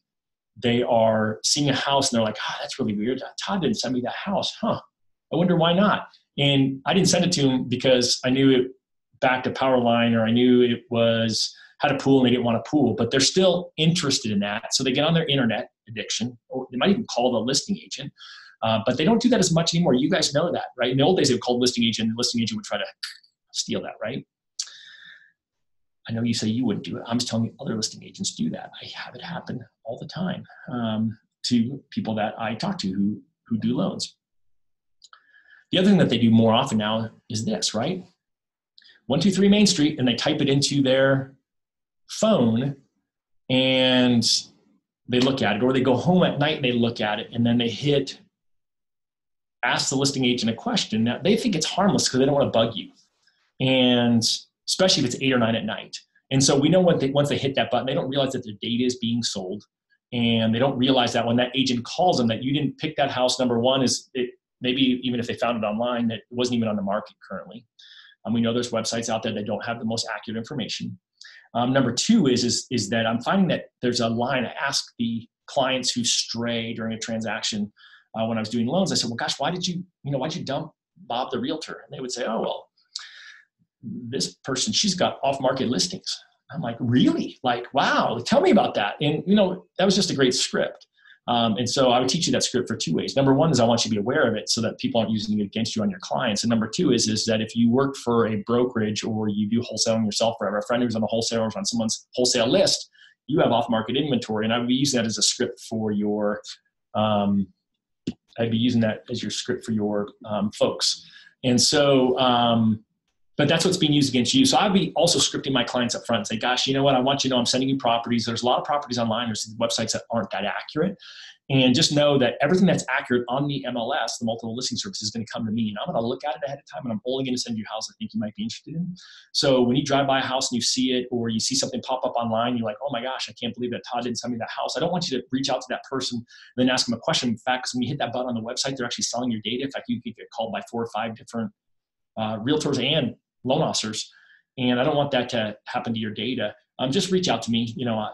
they are seeing a house and they're like, that's really weird. Todd didn't send me that house. I wonder why not. And I didn't send it to him because I knew it backed a power line, or I knew it had a pool and they didn't want a pool, but they're still interested in that. So they get on their internet addiction, or they might even call the listing agent, but they don't do that as much anymore. You guys know that, right? In the old days, they would call the listing agent, and the listing agent would try to steal that, right? I know you say you wouldn't do it. I'm just telling you other listing agents do that. I have it happen all the time to people that I talk to who do loans. The other thing that they do more often now is this, right? 123 Main Street, and they type it into their phone and they look at it, or they go home at night and they look at it, and then they ask the listing agent a question. Now, they think it's harmless because they don't want to bug you, and especially if it's 8 or 9 at night. And so we know once they hit that button, they don't realize that their data is being sold, and they don't realize that when that agent calls them that you didn't pick that house. Number one is maybe even if they found it online, that it wasn't even on the market currently. We know there's websites out there that don't have the most accurate information. Number two is that I'm finding that there's a line. I ask the clients who stray during a transaction when I was doing loans. I said, well, gosh, why'd you dump Bob the realtor? And they would say, oh, well, this person, she's got off-market listings. I'm like, really? Like, wow, tell me about that. And, that was just a great script. And so I would teach you that script for two ways. Number one is I want you to be aware of it so that people aren't using it against you on your clients. And number two is that if you work for a brokerage or you do wholesaling yourself, or a friend who's on a wholesaler or on someone's wholesale list, you have off-market inventory. And I would be using that as a script for your, I'd be using that as your script for your folks. And so, but that's what's being used against you. So I'd be also scripting my clients up front and say, gosh, you know what? I want you to know I'm sending you properties. There's a lot of properties online. There's websites that aren't that accurate. And just know that everything that's accurate on the MLS, the multiple listing service, is going to come to me. And I'm going to look at it ahead of time, and I'm only going to send you a house I think you might be interested in. So when you drive by a house and you see it, or you see something pop up online, you're like, oh my gosh, I can't believe that Todd didn't send me that house. I don't want you to reach out to that person and then ask them a question. In fact, because when you hit that button on the website, they're actually selling your data. In fact, you could get called by 4 or 5 different realtors and loan officers. And I don't want that to happen to your data. Just reach out to me.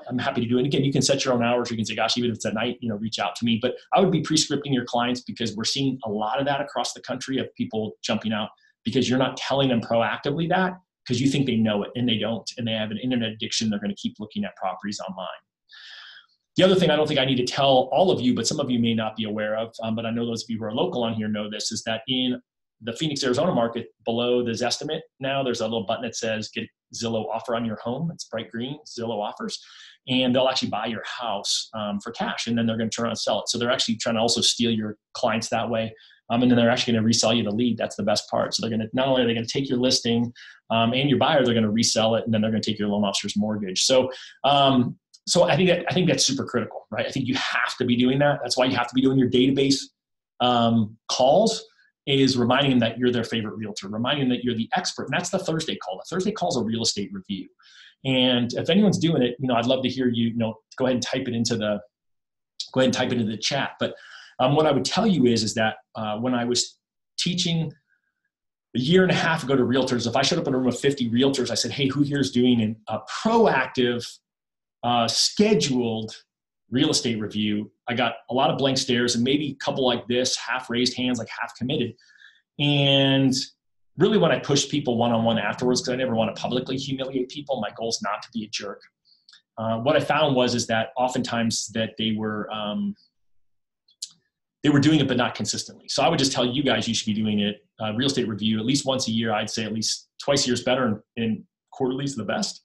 I'm happy to do it. And again, you can set your own hours. You can say, gosh, even if it's at night, reach out to me. But I would be pre-scripting your clients, because we're seeing a lot of that across the country of people jumping out because you're not telling them proactively that, because you think they know it and they don't. And they have an internet addiction. They're going to keep looking at properties online. The other thing I don't think I need to tell all of you, but some of you may not be aware of, but I know those of you who are local on here know this, is that in the Phoenix, Arizona market, below the Zestimate now, there's a little button that says get Zillow offer on your home. It's bright green, Zillow offers. And they'll actually buy your house for cash, and then they're going to turn around and sell it. So they're actually trying to also steal your clients that way. And then they're actually going to resell you the lead. That's the best part. So they're going to, not only are they going to take your listing and your buyer, they're going to resell it, and then they're going to take your loan officer's mortgage. So I think that's super critical, right? I think you have to be doing that. That's why you have to be doing your database calls, is reminding them that you're their favorite realtor, reminding them that you're the expert. And that's the Thursday call. The Thursday call is a real estate review. And if anyone's doing it, I'd love to hear you, go ahead and type it into the chat. But what I would tell you is that when I was teaching a year and a half ago to realtors, if I showed up in a room of 50 realtors, I said, hey, who here is doing a proactive, scheduled real estate review? I got a lot of blank stares, and maybe a couple like this, half raised hands, like half committed. And really, when I push people one-on-one afterwards, because I never want to publicly humiliate people, my goal is not to be a jerk. What I found is that oftentimes that they were doing it, but not consistently. So I would just tell you guys, you should be doing it, real estate review, at least once a year. I'd say at least twice a year is better, and quarterly is the best.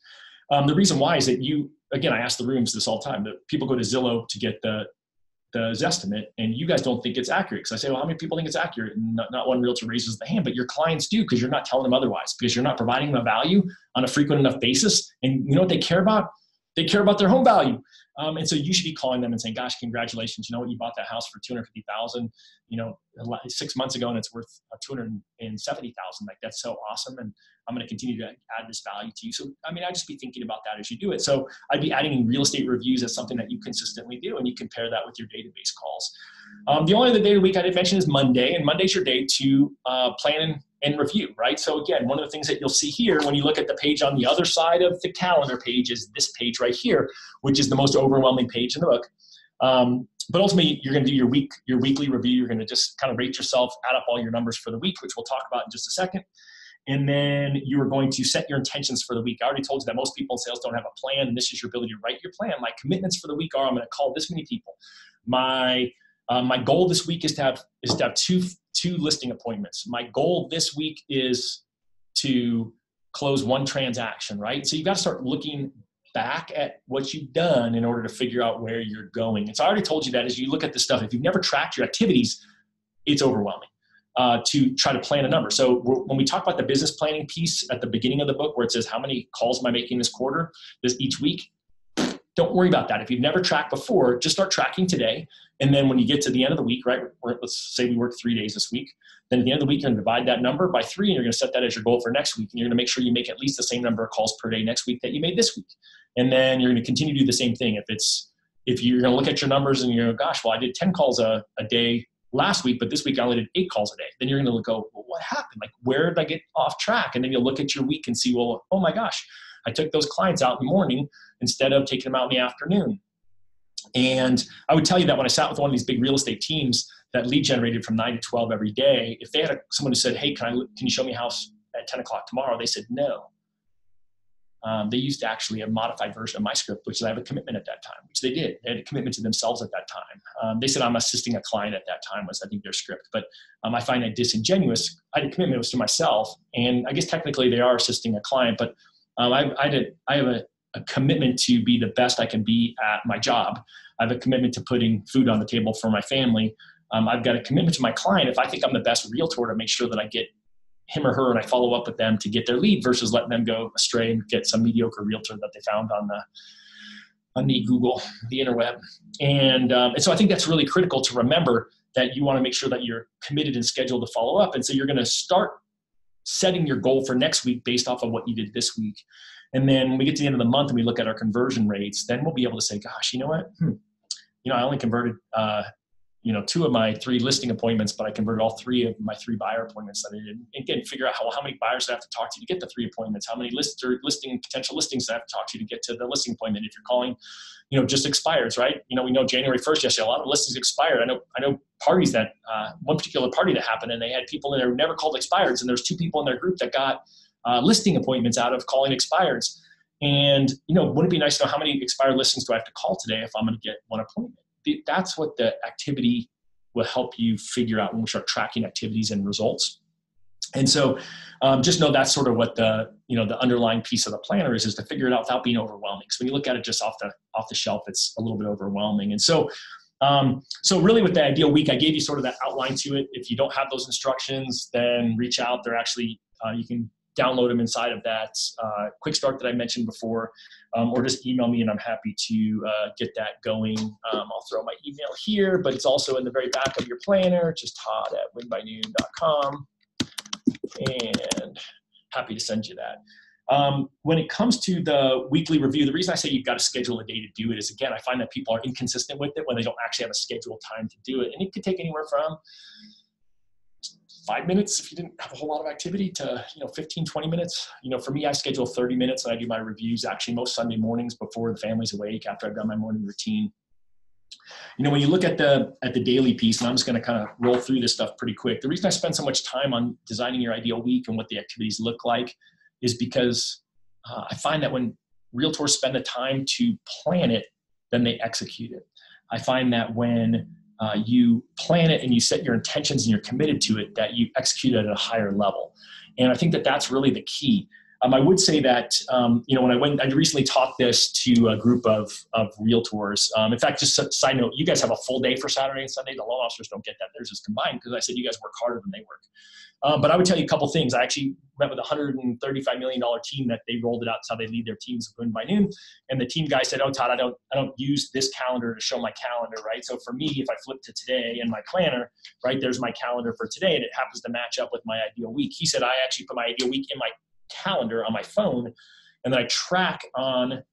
The reason why is that again, I ask the rooms this all the time, that people go to Zillow to get the Zestimate, and you guys don't think it's accurate. Because I say, well, how many people think it's accurate? And not one realtor raises the hand, but your clients do, because you're not telling them otherwise, because you're not providing them a value on a frequent enough basis. And you know what they care about? They care about their home value. And so you should be calling them and saying, gosh, congratulations. You know what? You bought that house for $250,000, 6 months ago, and it's worth $270,000. Like, that's so awesome. And I'm going to continue to add this value to you. So, I'd just be thinking about that as you do it. So I'd be adding in real estate reviews as something that you consistently do, and you can pair that with your database calls. The only other day of the week I did mention is Monday, and Monday's your day to plan and review, right? So again, one of the things that you'll see here when you look at the page on the other side of the calendar page is this page right here, which is the most overwhelming page in the book. But ultimately, you're going to do your weekly review. You're going to just kind of rate yourself, add up all your numbers for the week, which we'll talk about in just a second. And then you are going to set your intentions for the week. I already told you that most people in sales don't have a plan, and this is your ability to write your plan. My commitments for the week are, I'm going to call this many people. My goal this week is to have two listing appointments. My goal this week is to close one transaction, right? So you've got to start looking back at what you've done in order to figure out where you're going. And so I already told you that as you look at this stuff, if you've never tracked your activities, it's overwhelming to try to plan a number. So when we talk about the business planning piece at the beginning of the book, where it says, how many calls am I making this quarter, each week? Don't worry about that. If you've never tracked before, just start tracking today. And then when you get to the end of the week, right, let's say we work 3 days this week, then at the end of the week, you're going to divide that number by 3, and you're going to set that as your goal for next week. And you're going to make sure you make at least the same number of calls per day next week that you made this week. And then you're going to continue to do the same thing. If you're going to look at your numbers and you're, gosh, well, I did 10 calls a day last week, but this week I only did 8 calls a day. Then you're going to go, well, what happened? Like, where did I get off track? And then you'll look at your week and see, well, oh my gosh, I took those clients out in the morning instead of taking them out in the afternoon. And I would tell you that when I sat with one of these big real estate teams that lead generated from 9 to 12 every day, if they had someone who said, hey, can you show me a house at 10 o'clock tomorrow? They said no. They used actually a modified version of my script, which I have a commitment at that time, which they did. They had a commitment to themselves at that time. They said I'm assisting a client at that time was, I think, their script. But I find that disingenuous. I had a commitment, it was to myself. And I guess technically they are assisting a client, but I have a commitment to be the best I can be at my job. I have a commitment to putting food on the table for my family. I've got a commitment to my client. If I think I'm the best realtor, to make sure that I get him or her and I follow up with them to get their lead versus letting them go astray and get some mediocre realtor that they found on the Google, the interweb. And so I think that's really critical to remember, that you want to make sure that you're committed and scheduled to follow up. And so you're going to start setting your goal for next week based off of what you did this week. And then when we get to the end of the month and we look at our conversion rates, then we'll be able to say, gosh, you know what? I only converted, 2 of my 3 listing appointments, but I converted all 3 of my 3 buyer appointments that I did. And again, figure out how many buyers I have to talk to get the 3 appointments, how many potential listings I have to talk to get to the listing appointment. If you're calling, just expires, right? We know January 1st, yesterday, a lot of listings expired. I know parties that, one particular party that happened, and they had people in there who never called expireds. And there's 2 people in their group that got listing appointments out of calling expireds. And, wouldn't it be nice to know how many expired listings do I have to call today if I'm going to get one appointment? That's what the activity will help you figure out when we start tracking activities and results. And so just know that's sort of what the underlying piece of the planner is to figure it out without being overwhelming. So when you look at it just off the shelf, it's a little bit overwhelming. And so really with the ideal week, I gave you sort of that outline to it. If you don't have those instructions, then reach out. They're actually, you can download them inside of that quick start that I mentioned before, or just email me and I'm happy to get that going. I'll throw my email here, but it's also in the very back of your planner, just todd@winbynoon.com, and happy to send you that. When it comes to the weekly review, the reason I say you've got to schedule a day to do it is, again, I find that people are inconsistent with it when they don't actually have a scheduled time to do it. And it could take anywhere from 5 minutes if you didn't have a whole lot of activity to 15, 20 minutes. For me, I schedule 30 minutes and I do my reviews actually most Sunday mornings before the family's awake, after I've done my morning routine. When you look at the daily piece, and I'm just going to kind of roll through this stuff pretty quick. The reason I spend so much time on designing your ideal week and what the activities look like is because I find that when realtors spend the time to plan it, then they execute it. I find that when you plan it and you set your intentions and you're committed to it, that you execute it at a higher level. And I think that that's really the key. I would say that, when I recently taught this to a group of realtors. In fact, just a side note, you guys have a full day for Saturday and Sunday. The loan officers don't get that. Theirs is combined because I said you guys work harder than they work. But I would tell you a couple things. I actually met with a $135 million team that they rolled it out. It's how they lead their teams Win by Noon. And the team guy said, oh, Todd, I don't use this calendar to show my calendar, right? So for me, if I flip to today in my planner, right, there's my calendar for today, and it happens to match up with my ideal week. He said, I actually put my ideal week in my calendar on my phone, and then I track on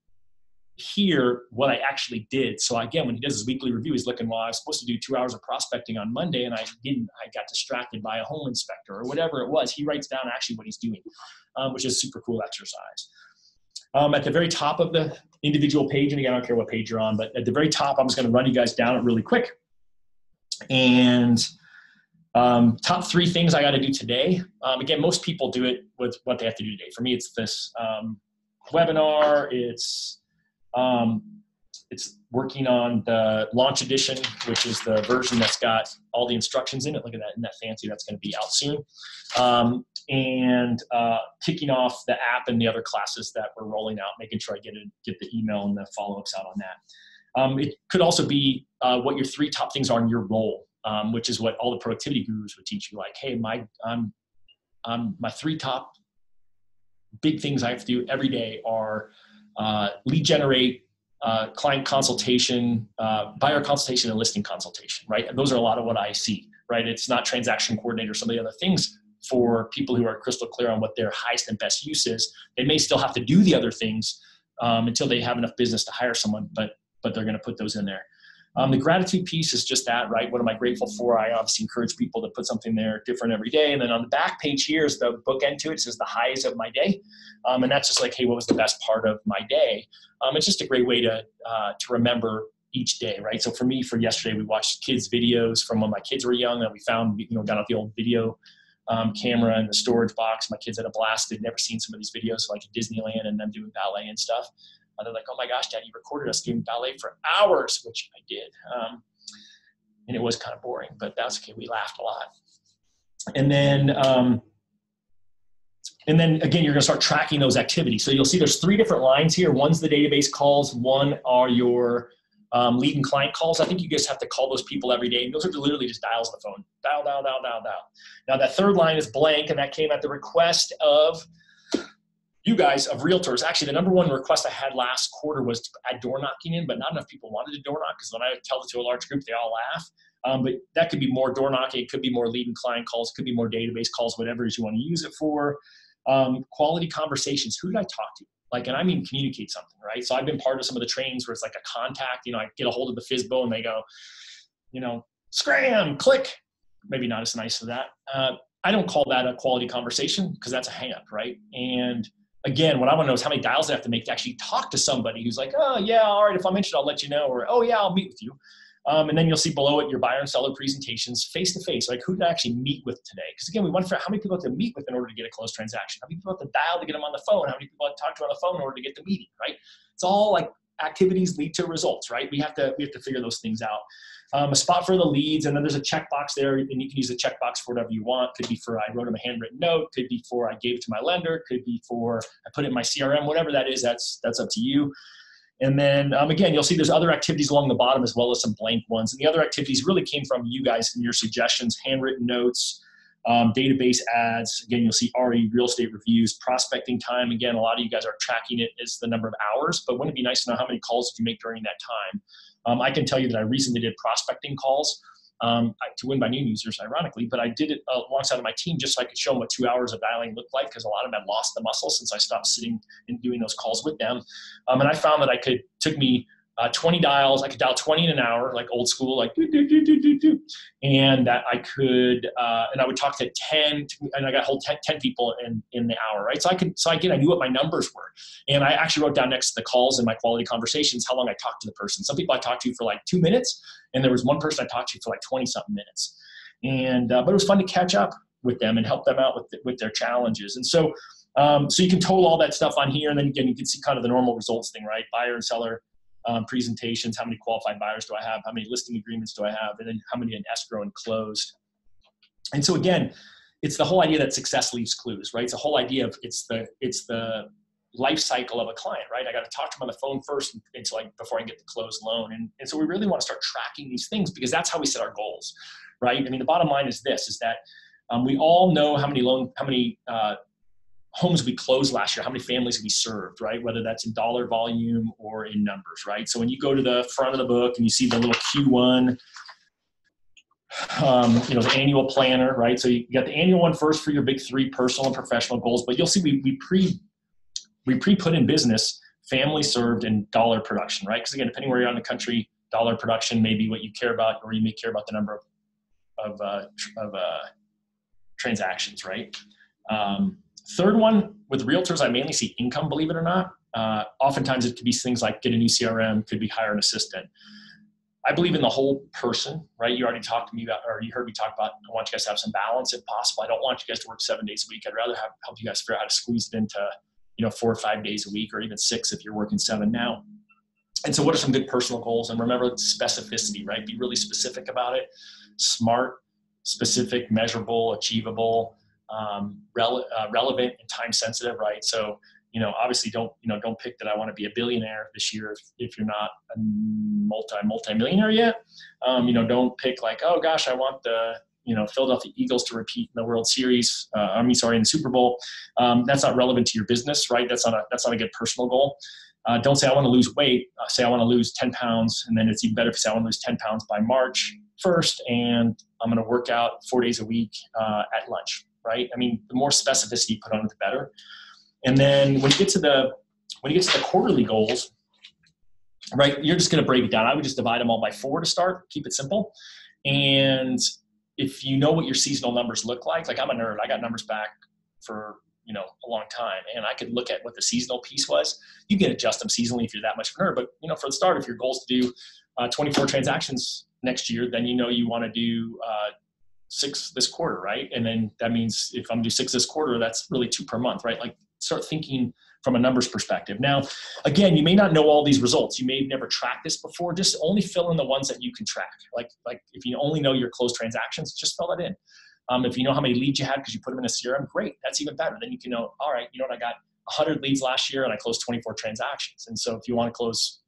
here what I actually did. So again, when he does his weekly review, he's looking, well, I was supposed to do 2 hours of prospecting on Monday and I didn't. I got distracted by a home inspector or whatever it was. He writes down actually what he's doing, which is a super cool exercise. At the very top of the individual page, and again, I don't care what page you're on, but at the very top, I'm just going to run you guys down it really quick. And top 3 things I got to do today. Again, most people do it with what they have to do today. For me, it's this webinar. It's working on the launch edition, which is the version that's got all the instructions in it. Look at that, isn't that fancy? That's going to be out soon. And kicking off the app and the other classes that we're rolling out, making sure I get the email and the follow-ups out on that. It could also be what your 3 top things are in your role, which is what all the productivity gurus would teach you. Like, hey, my 3 top big things I have to do every day are lead generate, client consultation, buyer consultation, and listing consultation, right? And those are a lot of what I see, right? It's not transaction coordinator, some of the other things for people who are crystal clear on what their highest and best use is. They may still have to do the other things until they have enough business to hire someone, but they're going to put those in there. The gratitude piece is just that, right? What am I grateful for? I obviously encourage people to put something there different every day. And then on the back page here is the bookend to it. It says the highs of my day. And that's just like, hey, what was the best part of my day? It's just a great way to remember each day, right? So for me, for yesterday, we watched kids' videos from when my kids were young, and we found, got out the old video camera in the storage box. My kids had a blast. They'd never seen some of these videos, like at Disneyland and them doing ballet and stuff. They're like, oh my gosh, Dad, you recorded us doing ballet for hours, which I did. And it was kind of boring, but that's okay. We laughed a lot. And then again, you're going to start tracking those activities. So you'll see there's 3 different lines here. One's the database calls. One are your lead and client calls. I think you guys have to call those people every day. And those are literally just dials on the phone. Dial, dial, dial, dial, dial. Now that 3rd line is blank, and that came at the request of you guys, of realtors. Actually, the number 1 request I had last quarter was to add door knocking in, but not enough people wanted to door knock, because when I tell it to a large group, they all laugh. But that could be more door knocking. It could be more lead and client calls. It could be more database calls, whatever it is you want to use it for. Quality conversations. Who did I talk to? And I mean, communicate something, right? So I've been part of some of the trainings where it's like a contact, I get a hold of the FSBO and they go, scram, click. Maybe not as nice as that. I don't call that a quality conversation, because that's a hang up, right? And again, what I want to know is how many dials I have to make to actually talk to somebody who's like, oh yeah, all right, if I'm interested, I'll let you know, or oh yeah, I'll meet with you. And then you'll see below it your buyer and seller presentations face-to-face, like who did I actually meet with today? Because again, we want to figure out how many people have to meet with in order to get a closed transaction. How many people have to dial to get them on the phone? How many people have to talk to on the phone in order to get the meeting, right? It's all like activities lead to results, right? We have to figure those things out. A spot for the leads, and then there's a checkbox there, and you can use the checkbox for whatever you want. Could be for I wrote them a handwritten note, could be for I gave it to my lender, could be for I put it in my CRM, whatever that is, that's up to you. And then again, you'll see there's other activities along the bottom as well as some blank ones. And the other activities really came from you guys and your suggestions, handwritten notes, database ads. Again, you'll see RE, real estate reviews, prospecting time. Again, a lot of you guys are tracking it as the number of hours, but wouldn't it be nice to know how many calls did you make during that time? I can tell you that I recently did prospecting calls to Win by Noon users, ironically, but I did it alongside of my team just so I could show them what 2 hours of dialing looked like, because a lot of them had lost the muscle since I stopped sitting and doing those calls with them. And I found that took me 20 dials. I could dial 20 in an hour, like old school, like do, do, do, do, do, do. And that I could, and I would talk to 10, and I got hold 10 people in the hour, right? So I knew what my numbers were. And I actually wrote down next to the calls in my quality conversations how long I talked to the person. Some people I talked to for like 2 minutes, and there was one person I talked to for like 20 something minutes. And, but it was fun to catch up with them and help them out with their challenges. And so you can total all that stuff on here. And then again, you can see kind of the normal results thing, right? Buyer and seller presentations, how many qualified buyers do I have, how many listing agreements do I have, and then how many in escrow and closed. And so again, it's the whole idea that success leaves clues, right? It's the whole idea of it's the life cycle of a client, right? I got to talk to them on the phone first until before I can get the closed loan. And so we really want to start tracking these things, because that's how we set our goals, right? I mean, the bottom line is this, is that we all know how many homes we closed last year, how many families we served, right? Whether that's in dollar volume or in numbers, right? So when you go to the front of the book and you see the little Q1, the annual planner, right? So you got the annual one first for your big 3 personal and professional goals, but you'll see we pre-put in business family served and dollar production, right? Because again, depending where you're in the country, dollar production may be what you care about, or you may care about the number of transactions, right? Third one, with realtors, I mainly see income, believe it or not. Oftentimes it could be things like get a new CRM, could be hire an assistant. I believe in the whole person, right? You already talked to me about, or you heard me talk about, I want you guys to have some balance if possible. I don't want you guys to work 7 days a week. I'd rather help you guys figure out how to squeeze it into 4 or 5 days a week, or even 6 if you're working 7 now. And so what are some good personal goals? And remember specificity, right? Be really specific about it. Smart, specific, measurable, achievable, relevant, and time sensitive, right? So, obviously don't pick that I want to be a billionaire this year if you're not a multi-millionaire yet. Don't pick like, oh gosh, I want the, Philadelphia Eagles to repeat in the World Series. In the Super Bowl. That's not relevant to your business, right? That's not a good personal goal. Don't say I want to lose weight. Say I want to lose 10 pounds. And then it's even better if you say I want to lose 10 pounds by March 1st. And I'm going to work out 4 days a week at lunch, right? I mean, the more specificity you put on it, the better. And then when you get to the quarterly goals, right? You're just going to break it down. I would just divide them all by 4 to start, keep it simple. And if you know what your seasonal numbers look like I'm a nerd, I got numbers back for, a long time, and I could look at what the seasonal piece was. You can adjust them seasonally if you're that much of a nerd, but for the start, if your goal is to do 24 transactions next year, then you want to do 6 this quarter, right? And then that means if I'm gonna do 6 this quarter, that's really 2 per month, right? Like start thinking from a numbers perspective. Now, again, you may not know all these results. You may have never tracked this before. Just only fill in the ones that you can track. Like if you only know your closed transactions, just fill that in. If you know how many leads you had because you put them in a CRM, great. That's even better. Then you can know, all right, I got 100 leads last year and I closed 24 transactions. And so if you want to close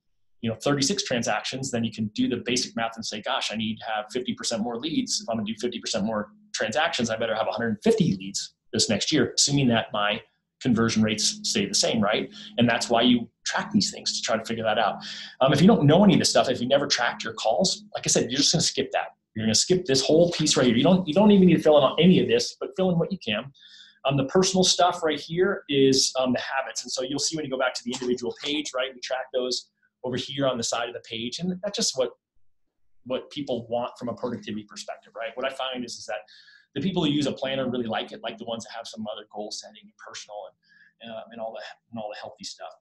36 transactions, then you can do the basic math and say, gosh, I need to have 50% more leads. If I'm gonna do 50% more transactions, I better have 150 leads this next year, assuming that my conversion rates stay the same, right? And that's why you track these things, to try to figure that out. If you don't know any of this stuff, if you never tracked your calls, like I said, you're just gonna skip that. You're gonna skip this whole piece right here. You don't even need to fill in on any of this, but fill in what you can. The personal stuff right here is the habits. And so you'll see when you go back to the individual page, right? We track those over here on the side of the page. And that's just what people want from a productivity perspective, right? What I find is that the people who use a planner really like it, like the ones that have some other goal setting and personal and all the healthy stuff.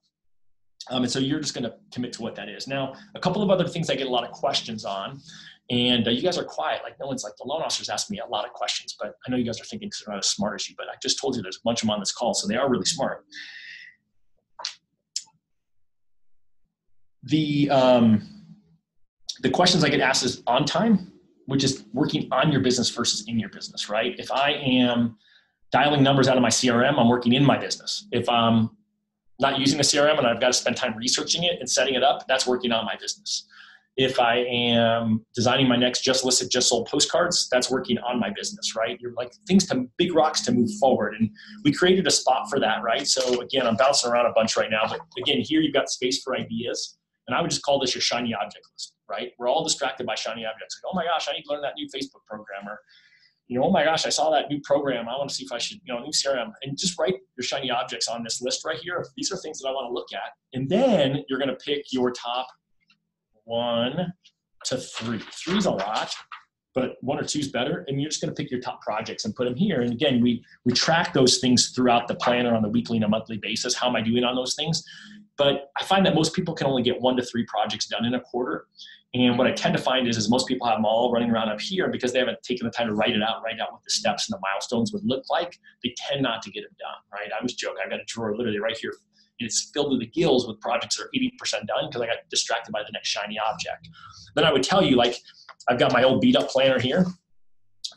And so you're just going to commit to what that is. Now, a couple of other things I get a lot of questions on, and you guys are quiet. Like no one's like, the loan officers ask me a lot of questions, but I know you guys are thinking because they're not as smart as you, but I just told you there's a bunch of them on this call, so they are really smart. The questions I get asked is on time, which is working on your business versus in your business, right? If I am dialing numbers out of my CRM, I'm working in my business. If I'm not using the CRM and I've got to spend time researching it and setting it up, that's working on my business. If I am designing my next just listed, just sold postcards, that's working on my business, right? You're like big rocks to move forward. And we created a spot for that, right? So again, I'm bouncing around a bunch right now, but again, here you've got space for ideas. And I would just call this your shiny object list, right? We're all distracted by shiny objects. Like, oh my gosh, I need to learn that new Facebook program. Or, oh my gosh, I saw that new program. I want to see if I should, new CRM. And just write your shiny objects on this list right here. These are things that I want to look at. And then you're going to pick your top 1 to 3. 3 is a lot, but 1 or 2 is better. And you're just going to pick your top projects and put them here. And again, we track those things throughout the planner on the weekly and a monthly basis. How am I doing on those things? But I find that most people can only get 1 to 3 projects done in a quarter. And what I tend to find is most people have them all running around up here because they haven't taken the time to write out what the steps and the milestones would look like. They tend not to get them done, right? I was joking. I've got a drawer literally right here. And it's filled to the gills with projects that are 80% done because I got distracted by the next shiny object. Then I would tell you, like, I've got my old beat up planner here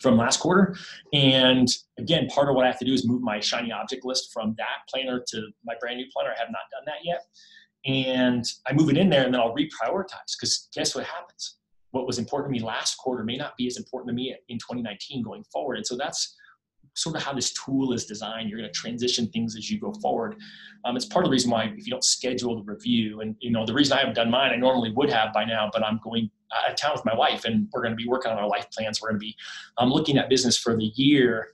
from last quarter. And again, part of what I have to do is move my shiny object list from that planner to my brand new planner. I have not done that yet. And I move it in there and then I'll reprioritize, because guess what happens? What was important to me last quarter may not be as important to me in 2019 going forward. And so that's sort of how this tool is designed. You're going to transition things as you go forward. It's part of the reason why if you don't schedule the review, and the reason I haven't done mine, I normally would have by now, but I'm going out of town with my wife and we're going to be working on our life plans. We're going to be looking at business for the year.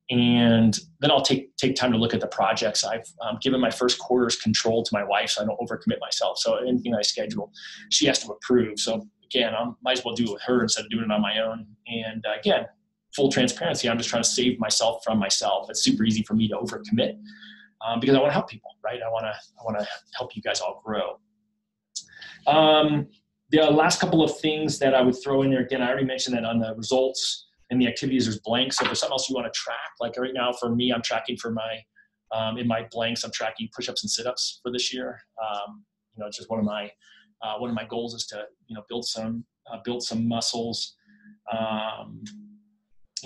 And then I'll take time to look at the projects. I've given my first quarter's control to my wife so I don't overcommit myself. So anything I schedule, she has to approve. So again, I might as well do it with her instead of doing it on my own. And again, full transparency, I'm just trying to save myself from myself. It's super easy for me to overcommit because I want to help people, right? I want to help you guys all grow. The last couple of things that I would throw in there, again, I already mentioned that on the results and the activities, there's blanks. So if there's something else you want to track, like right now for me, I'm tracking for my, in my blanks, I'm tracking push-ups and sit-ups for this year. It's just one of my goals is to, build some muscles.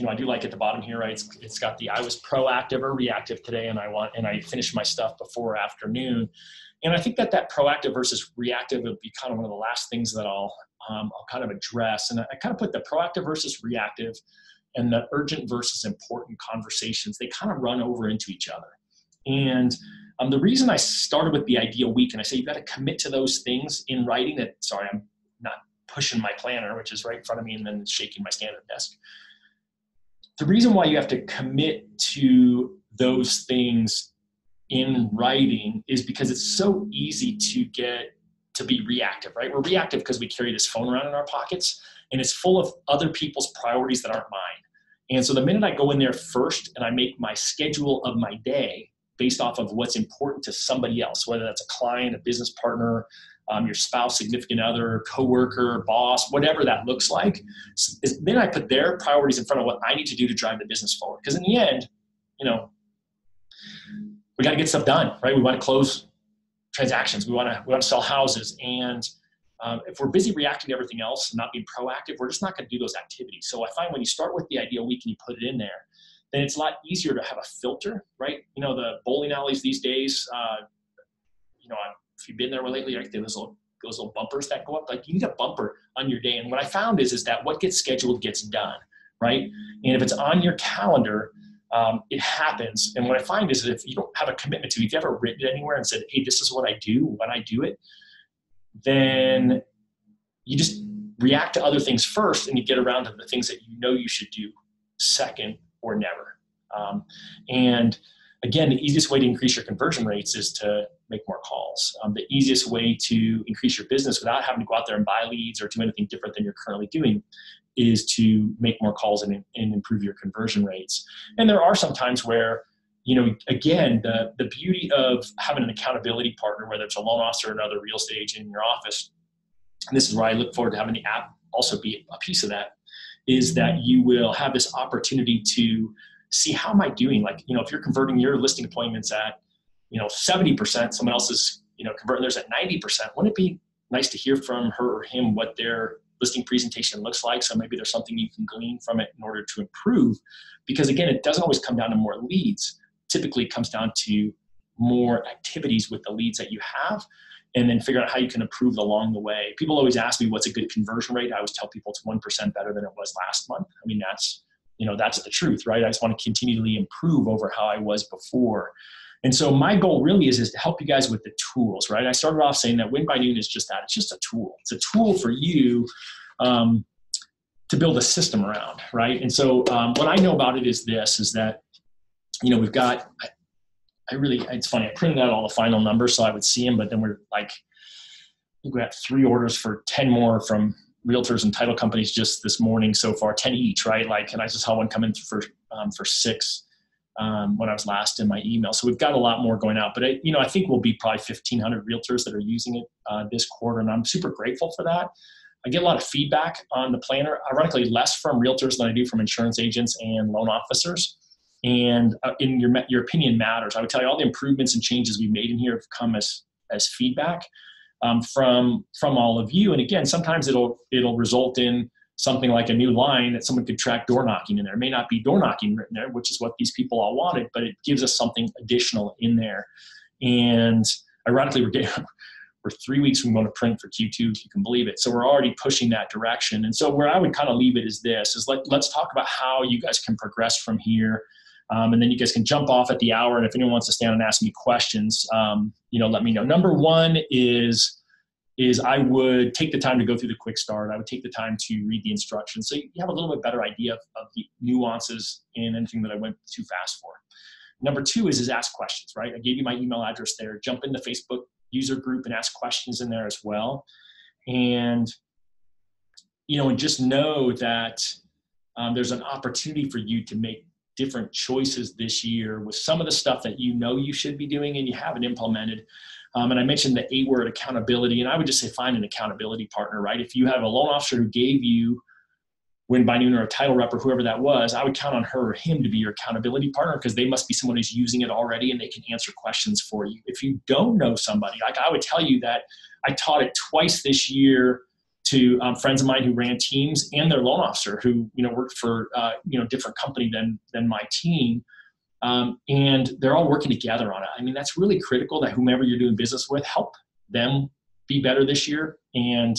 I do like at the bottom here, right? It's got I was proactive or reactive today, and I finished my stuff before afternoon. And I think that proactive versus reactive would be kind of one of the last things that I'll kind of address. And I kind of put the proactive versus reactive and the urgent versus important conversations. They kind of run over into each other. And the reason I started with the ideal week, and I say you've got to commit to those things in writing. Sorry, I'm not pushing my planner, which is right in front of me, and then shaking my stand-up desk. The reason why you have to commit to those things in writing is because it's so easy to to be reactive, right? We're reactive because we carry this phone around in our pockets, and it's full of other people's priorities that aren't mine. And so the minute I go in there first and I make my schedule of my day based off of what's important to somebody else, whether that's a client, a business partner, your spouse, significant other, coworker, boss, whatever that looks like, then I put their priorities in front of what I need to do to drive the business forward. Because in the end, we got to get stuff done, right? We want to close transactions. We want to sell houses. And if we're busy reacting to everything else and not being proactive, we're just not going to do those activities. So I find when you start with the ideal week and you put it in there, then it's a lot easier to have a filter, right? The bowling alleys these days, if you've been there lately, like those little bumpers that go up, like you need a bumper on your day. And what I found is that what gets scheduled gets done, right? And if it's on your calendar, it happens. And what I find is that if you don't have a commitment to it, if you ever written it anywhere and said, hey, this is what I do when I do it, then you just react to other things first and you get around to the things that you should do second or never. And again, the easiest way to increase your conversion rates is to make more calls. The easiest way to increase your business without having to go out there and buy leads or do anything different than you're currently doing is to make more calls and improve your conversion rates. And there are some times where, again, the beauty of having an accountability partner, whether it's a loan officer or another real estate agent in your office, and this is where I look forward to having the app also be a piece of that, is that you will have this opportunity to see how am I doing? Like, if you're converting your listing appointments at, 70%, someone else is, converting theirs at 90%, wouldn't it be nice to hear from her or him what their listing presentation looks like? So maybe there's something you can glean from it in order to improve, because again, it doesn't always come down to more leads. Typically it comes down to more activities with the leads that you have, and then figure out how you can improve along the way. People always ask me what's a good conversion rate. I always tell people it's 1% better than it was last month. I mean, that's the truth, right? I just want to continually improve over how I was before. And so my goal really is to help you guys with the tools, right? I started off saying that Win by Noon is just that. It's just a tool. It's a tool for you to build a system around, right? And so what I know about it is that, we've got, it's funny, I printed out all the final numbers so I would see them, but then we're like, I think we got 3 orders for 10 more from realtors and title companies just this morning so far, 10 each, right? And I just saw one come in for 6 when I was last in my email. So we've got a lot more going out, but I think we'll be probably 1,500 realtors that are using it this quarter. And I'm super grateful for that. I get a lot of feedback on the planner, ironically less from realtors than I do from insurance agents and loan officers. And in your opinion matters. I would tell you all the improvements and changes we've made in here have come as feedback from all of you. And again, sometimes it'll result in something like a new line that someone could track door knocking in there. It may not be door knocking written there, which is what these people all wanted, but it gives us something additional in there. And ironically, we're 3 weeks from going to print for Q2, if you can believe it. So we're already pushing that direction. And so where I would kind of leave it is this, is let's talk about how you guys can progress from here. And then you guys can jump off at the hour. And if anyone wants to stand and ask me questions, let me know. Number one is I would take the time to go through the quick start. I would take the time to read the instructions so you have a little bit better idea of the nuances in anything that I went too fast for. Number two is ask questions, right? I gave you my email address there. Jump in the Facebook user group and ask questions in there as well. And, and just know that there's an opportunity for you to make different choices this year with some of the stuff that you should be doing and you haven't implemented. And I mentioned the 8-word accountability, and I would just say find an accountability partner, right? If you have a loan officer who gave you Win by Noon or a title rep or whoever that was, I would count on her or him to be your accountability partner because they must be someone who's using it already and they can answer questions for you. If you don't know somebody, like I would tell you that I taught it twice this year to friends of mine who ran teams and their loan officer who, worked for, different company than my team. And they're all working together on it. I mean, that's really critical that whomever you're doing business with, help them be better this year. And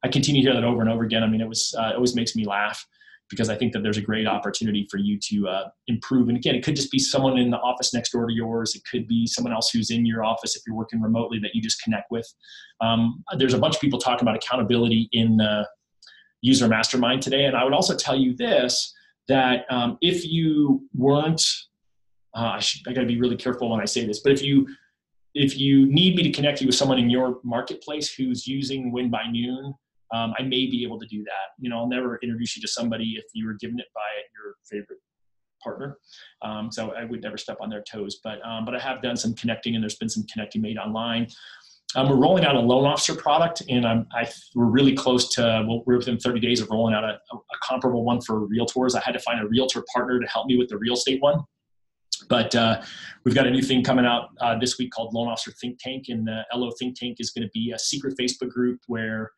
I continue to hear that over and over again. I mean, it always makes me laugh because I think that there's a great opportunity for you to improve. And again, it could just be someone in the office next door to yours. It could be someone else who's in your office if you're working remotely that you just connect with. There's a bunch of people talking about accountability in the user mastermind today. And I would also tell you this, that if you weren't, I got to be really careful when I say this, but if you if you need me to connect you with someone in your marketplace who's using Win by Noon, I may be able to do that. I'll never introduce you to somebody if you were given it by your favorite partner. So I would never step on their toes, but I have done some connecting, and there's been some connecting made online. We're rolling out a loan officer product, and we're really close to, we're within 30 days of rolling out a comparable one for realtors. I had to find a realtor partner to help me with the real estate one. But we've got a new thing coming out this week called Loan Officer Think Tank, and the LO Think Tank is going to be a secret Facebook group where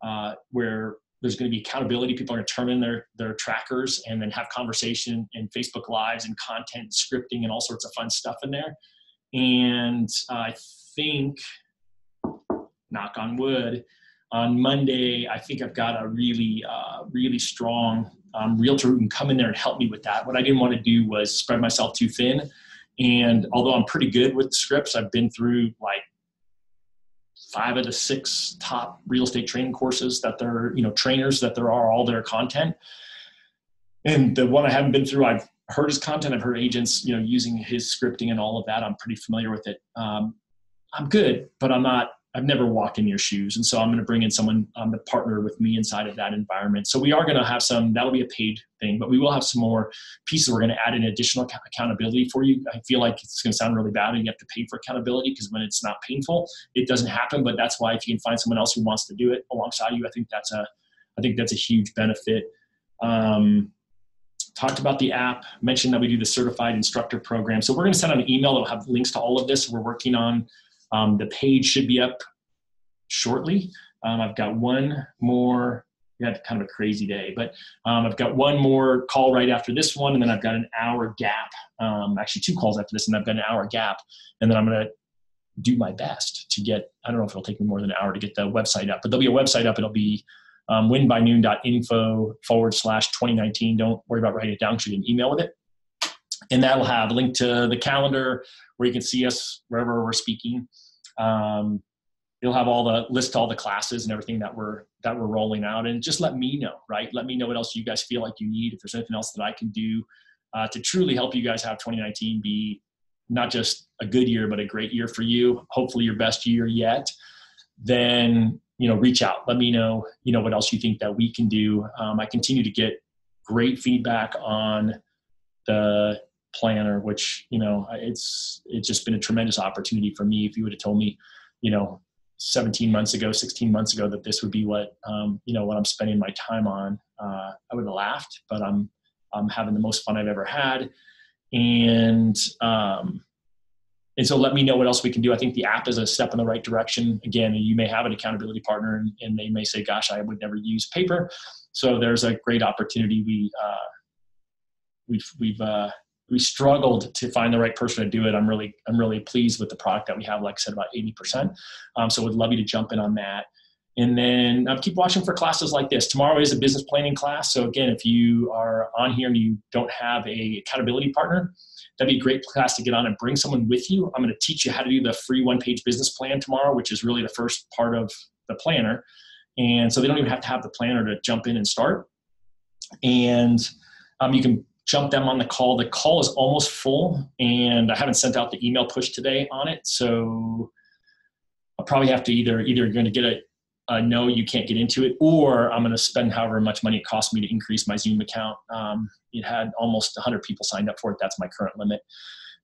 there's going to be accountability. People are going to turn in their trackers and then have conversation and Facebook Lives and content, scripting, and all sorts of fun stuff in there. And I think, knock on wood, on Monday, I think I've got a really strong realtor who can come in there and help me with that. What I didn't want to do was spread myself too thin. And although I'm pretty good with the scripts, I've been through like 5 of the 6 top real estate training courses that they're, trainers that there are, all their content. And the one I haven't been through, I've heard his content. I've heard agents, using his scripting and all of that. I'm pretty familiar with it. I'm good, but I've never walked in your shoes. And so I'm going to bring in someone to partner with me inside of that environment. So we are going to have that'll be a paid thing, but we will have some more pieces. We're going to add in additional accountability for you. I feel like it's going to sound really bad and you have to pay for accountability, because when it's not painful, it doesn't happen. But that's why if you can find someone else who wants to do it alongside you, I think that's a huge benefit. Talked about the app, mentioned that we do the certified instructor program. So we're going to send out an email that will have links to all of this. We're working on the page should be up shortly. I've got one more, we had kind of a crazy day, but I've got one more call right after this one. And then I've got an hour gap, actually 2 calls after this, and I've got an hour gap. And then I'm going to do my best to get, I don't know if it'll take me more than an hour to get the website up, but there'll be a website up. It'll be winbynoon.info/2019. Don't worry about writing it down, because you can email with it. And that'll have a link to the calendar where you can see us wherever we're speaking. It'll have all the list, all the classes and everything that we're rolling out. And just let me know, right? Let me know what else you guys feel like you need. If there's anything else that I can do to truly help you guys have 2019 be not just a good year, but a great year for you, hopefully your best year yet, then, reach out. Let me know, what else you think that we can do. I continue to get great feedback on the planner, which, it's just been a tremendous opportunity for me. If you would have told me, 16 months ago, that this would be what I'm spending my time on, I would have laughed, but I'm having the most fun I've ever had. And so let me know what else we can do. I think the app is a step in the right direction. Again, you may have an accountability partner and they may say, gosh, I would never use paper. So there's a great opportunity. We struggled to find the right person to do it. I'm really pleased with the product that we have, like I said, about 80%. So would love you to jump in on that. And then keep watching for classes like this. Tomorrow is a business planning class. So again, if you are on here and you don't have a accountability partner, that'd be a great class to get on and bring someone with you. I'm going to teach you how to do the free 1-page business plan tomorrow, which is really the first part of the planner. And so they don't even have to have the planner to jump in and start. And you can jump them on the call. The call is almost full, and I haven't sent out the email push today on it. So I'll probably have to either you're going to get a no, you can't get into it, or I'm going to spend however much money it cost me to increase my Zoom account. It had almost 100 people signed up for it. That's my current limit.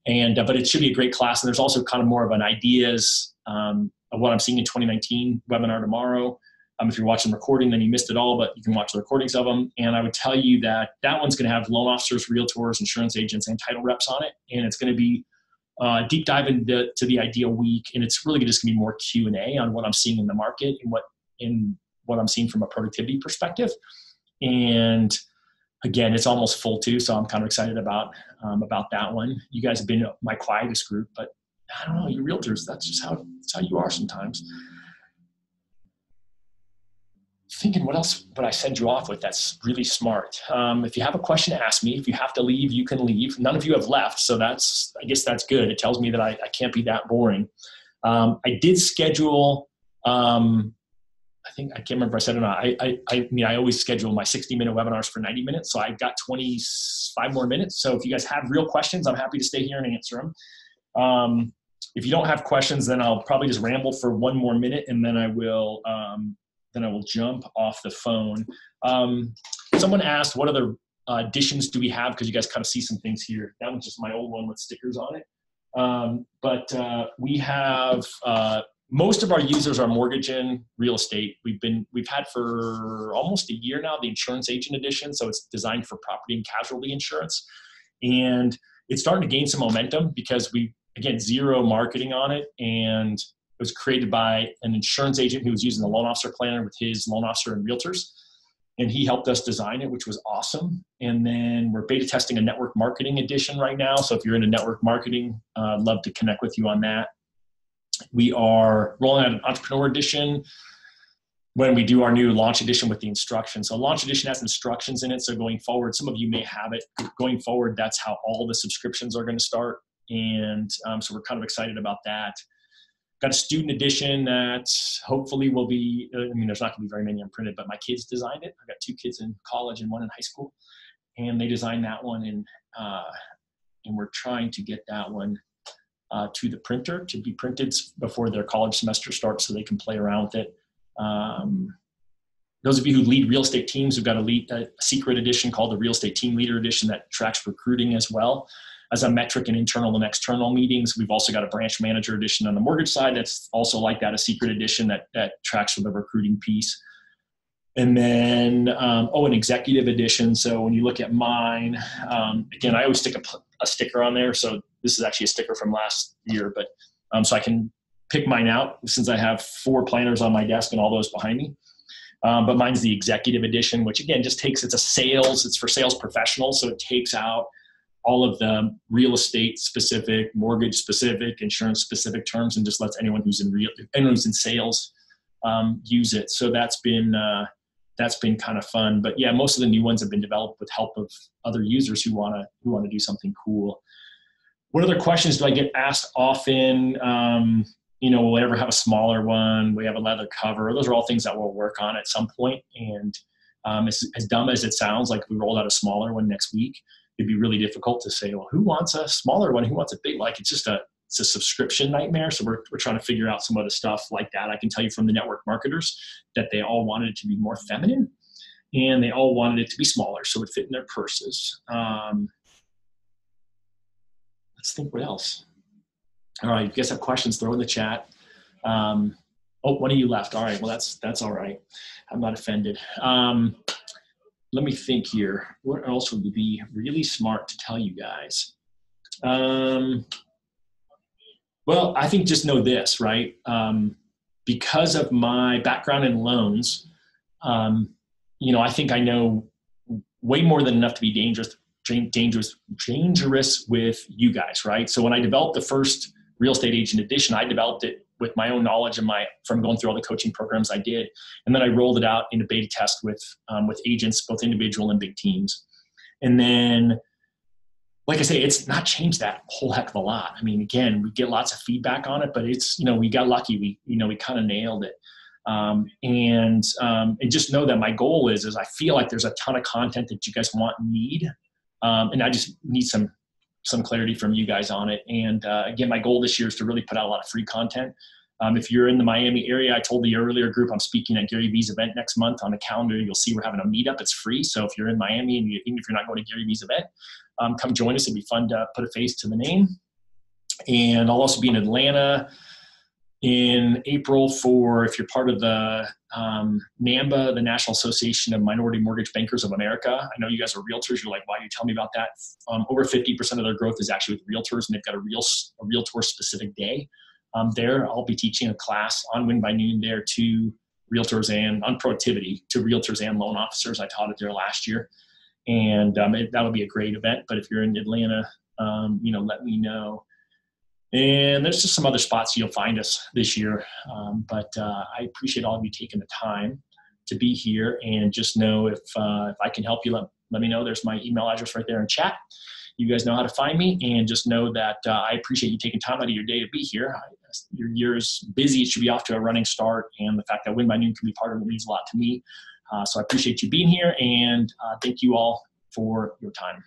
And but it should be a great class. And there's also kind of more of an ideas of what I'm seeing in 2019 webinar tomorrow. If you're watching the recording, then you missed it all, but you can watch the recordings of them. And I would tell you that one's going to have loan officers, realtors, insurance agents, and title reps on it. And it's going to be deep dive into the ideal week. And it's really just going to be more Q&A on what I'm seeing in the market and what I'm seeing from a productivity perspective. And again, it's almost full too. So I'm kind of excited about that one. You guys have been my quietest group, but I don't know, you realtors, that's just how you are sometimes. Thinking what else would I send you off with that's really smart. If you have a question, ask me. If you have to leave, you can leave. None of you have left, so I guess that's good. It tells me that I can't be that boring. I did schedule, I can't remember if I said it or not. I always schedule my 60-minute webinars for 90 minutes, so I've got 25 more minutes. So if you guys have real questions, I'm happy to stay here and answer them. if you don't have questions, then I'll probably just ramble for one more minute, and then I will jump off the phone. Someone asked, what other editions do we have? Because you guys kind of see some things here. That one's just my old one with stickers on it. But we have most of our users are mortgage and real estate. We've had for almost a year now the insurance agent edition, so it's designed for property and casualty insurance, and it's starting to gain some momentum because again, zero marketing on it, and it was created by an insurance agent who was using the loan officer planner with his loan officer and realtors. And he helped us design it, which was awesome. And then we're beta testing a network marketing edition right now. So if you're into network marketing, I'd love to connect with you on that. We are rolling out an entrepreneur edition when we do our new launch edition with the instructions. So launch edition has instructions in it. So going forward, some of you may have it. Going forward, that's how all the subscriptions are going to start. And so we're kind of excited about that. Got a student edition that hopefully will be, there's not going to be very many unprinted, but my kids designed it. I've got 2 kids in college and 1 in high school, and they designed that one. And we're trying to get that one to the printer to be printed before their college semester starts so they can play around with it. Those of you who lead real estate teams, we've got a secret edition called the Real Estate Team Leader Edition that tracks recruiting as well as a metric in internal and external meetings. We've also got a branch manager edition on the mortgage side that's also like that, a secret edition that tracks for the recruiting piece. And then, an executive edition. So when you look at mine, again, I always stick a sticker on there. So this is actually a sticker from last year, but so I can pick mine out since I have 4 planners on my desk and all those behind me. But mine's the executive edition, which again, it's for sales professionals. So it takes out all of the real estate specific, mortgage specific, insurance specific terms, and just lets anyone who's in sales use it. So that's been kind of fun. But yeah, most of the new ones have been developed with help of other users who want to do something cool. What other questions do I get asked often? Will we ever have a smaller one? We have a leather cover. Those are all things that we'll work on at some point. And as dumb as it sounds, like if we rolled out a smaller one next week, it'd be really difficult to say, well, who wants a smaller one? Who wants a big? Like it's a subscription nightmare. So we're trying to figure out some other stuff like that. I can tell you from the network marketers that they all wanted it to be more feminine, and they all wanted it to be smaller so it would fit in their purses. Let's think what else. All right, if you guys have questions, throw in the chat. One of you left. All right, well, that's all right. I'm not offended. Let me think here. What else would be really smart to tell you guys? Well, I think just know this, right? Because of my background in loans, I think I know way more than enough to be dangerous with you guys, right? So when I developed the first Real Estate Agent Edition, I developed it with my own knowledge and from going through all the coaching programs I did. And then I rolled it out in a beta test with agents, both individual and big teams. And then, like I say, it's not changed that whole heck of a lot. I mean, again, we get lots of feedback on it, but it's, we got lucky. We kind of nailed it. And just know that my goal is I feel like there's a ton of content that you guys want and need. And I just need some clarity from you guys on it. And again, my goal this year is to really put out a lot of free content. If you're in the Miami area, I told the earlier group I'm speaking at Gary Vee's event next month. On the calendar, you'll see we're having a meetup. It's free. So if you're in Miami and even if you're not going to Gary Vee's event, come join us. It'd be fun to put a face to the name. And I'll also be in Atlanta in April if you're part of the NAMBA, the National Association of Minority Mortgage Bankers of America. I know you guys are realtors. You're like, why are you telling me about that? Over 50% of their growth is actually with realtors, and they've got a realtor specific day. There, I'll be teaching a class on Win by Noon there to realtors and on productivity to realtors and loan officers. I taught it there last year, and that'll be a great event. But if you're in Atlanta, let me know. And there's just some other spots you'll find us this year. But I appreciate all of you taking the time to be here, and just know if I can help you, let me know. There's my email address right there in chat. You guys know how to find me, and just know that I appreciate you taking time out of your day to be here. Your year is busy. It should be off to a running start, and the fact that Win by Noon can be part of it means a lot to me. So I appreciate you being here, and thank you all for your time.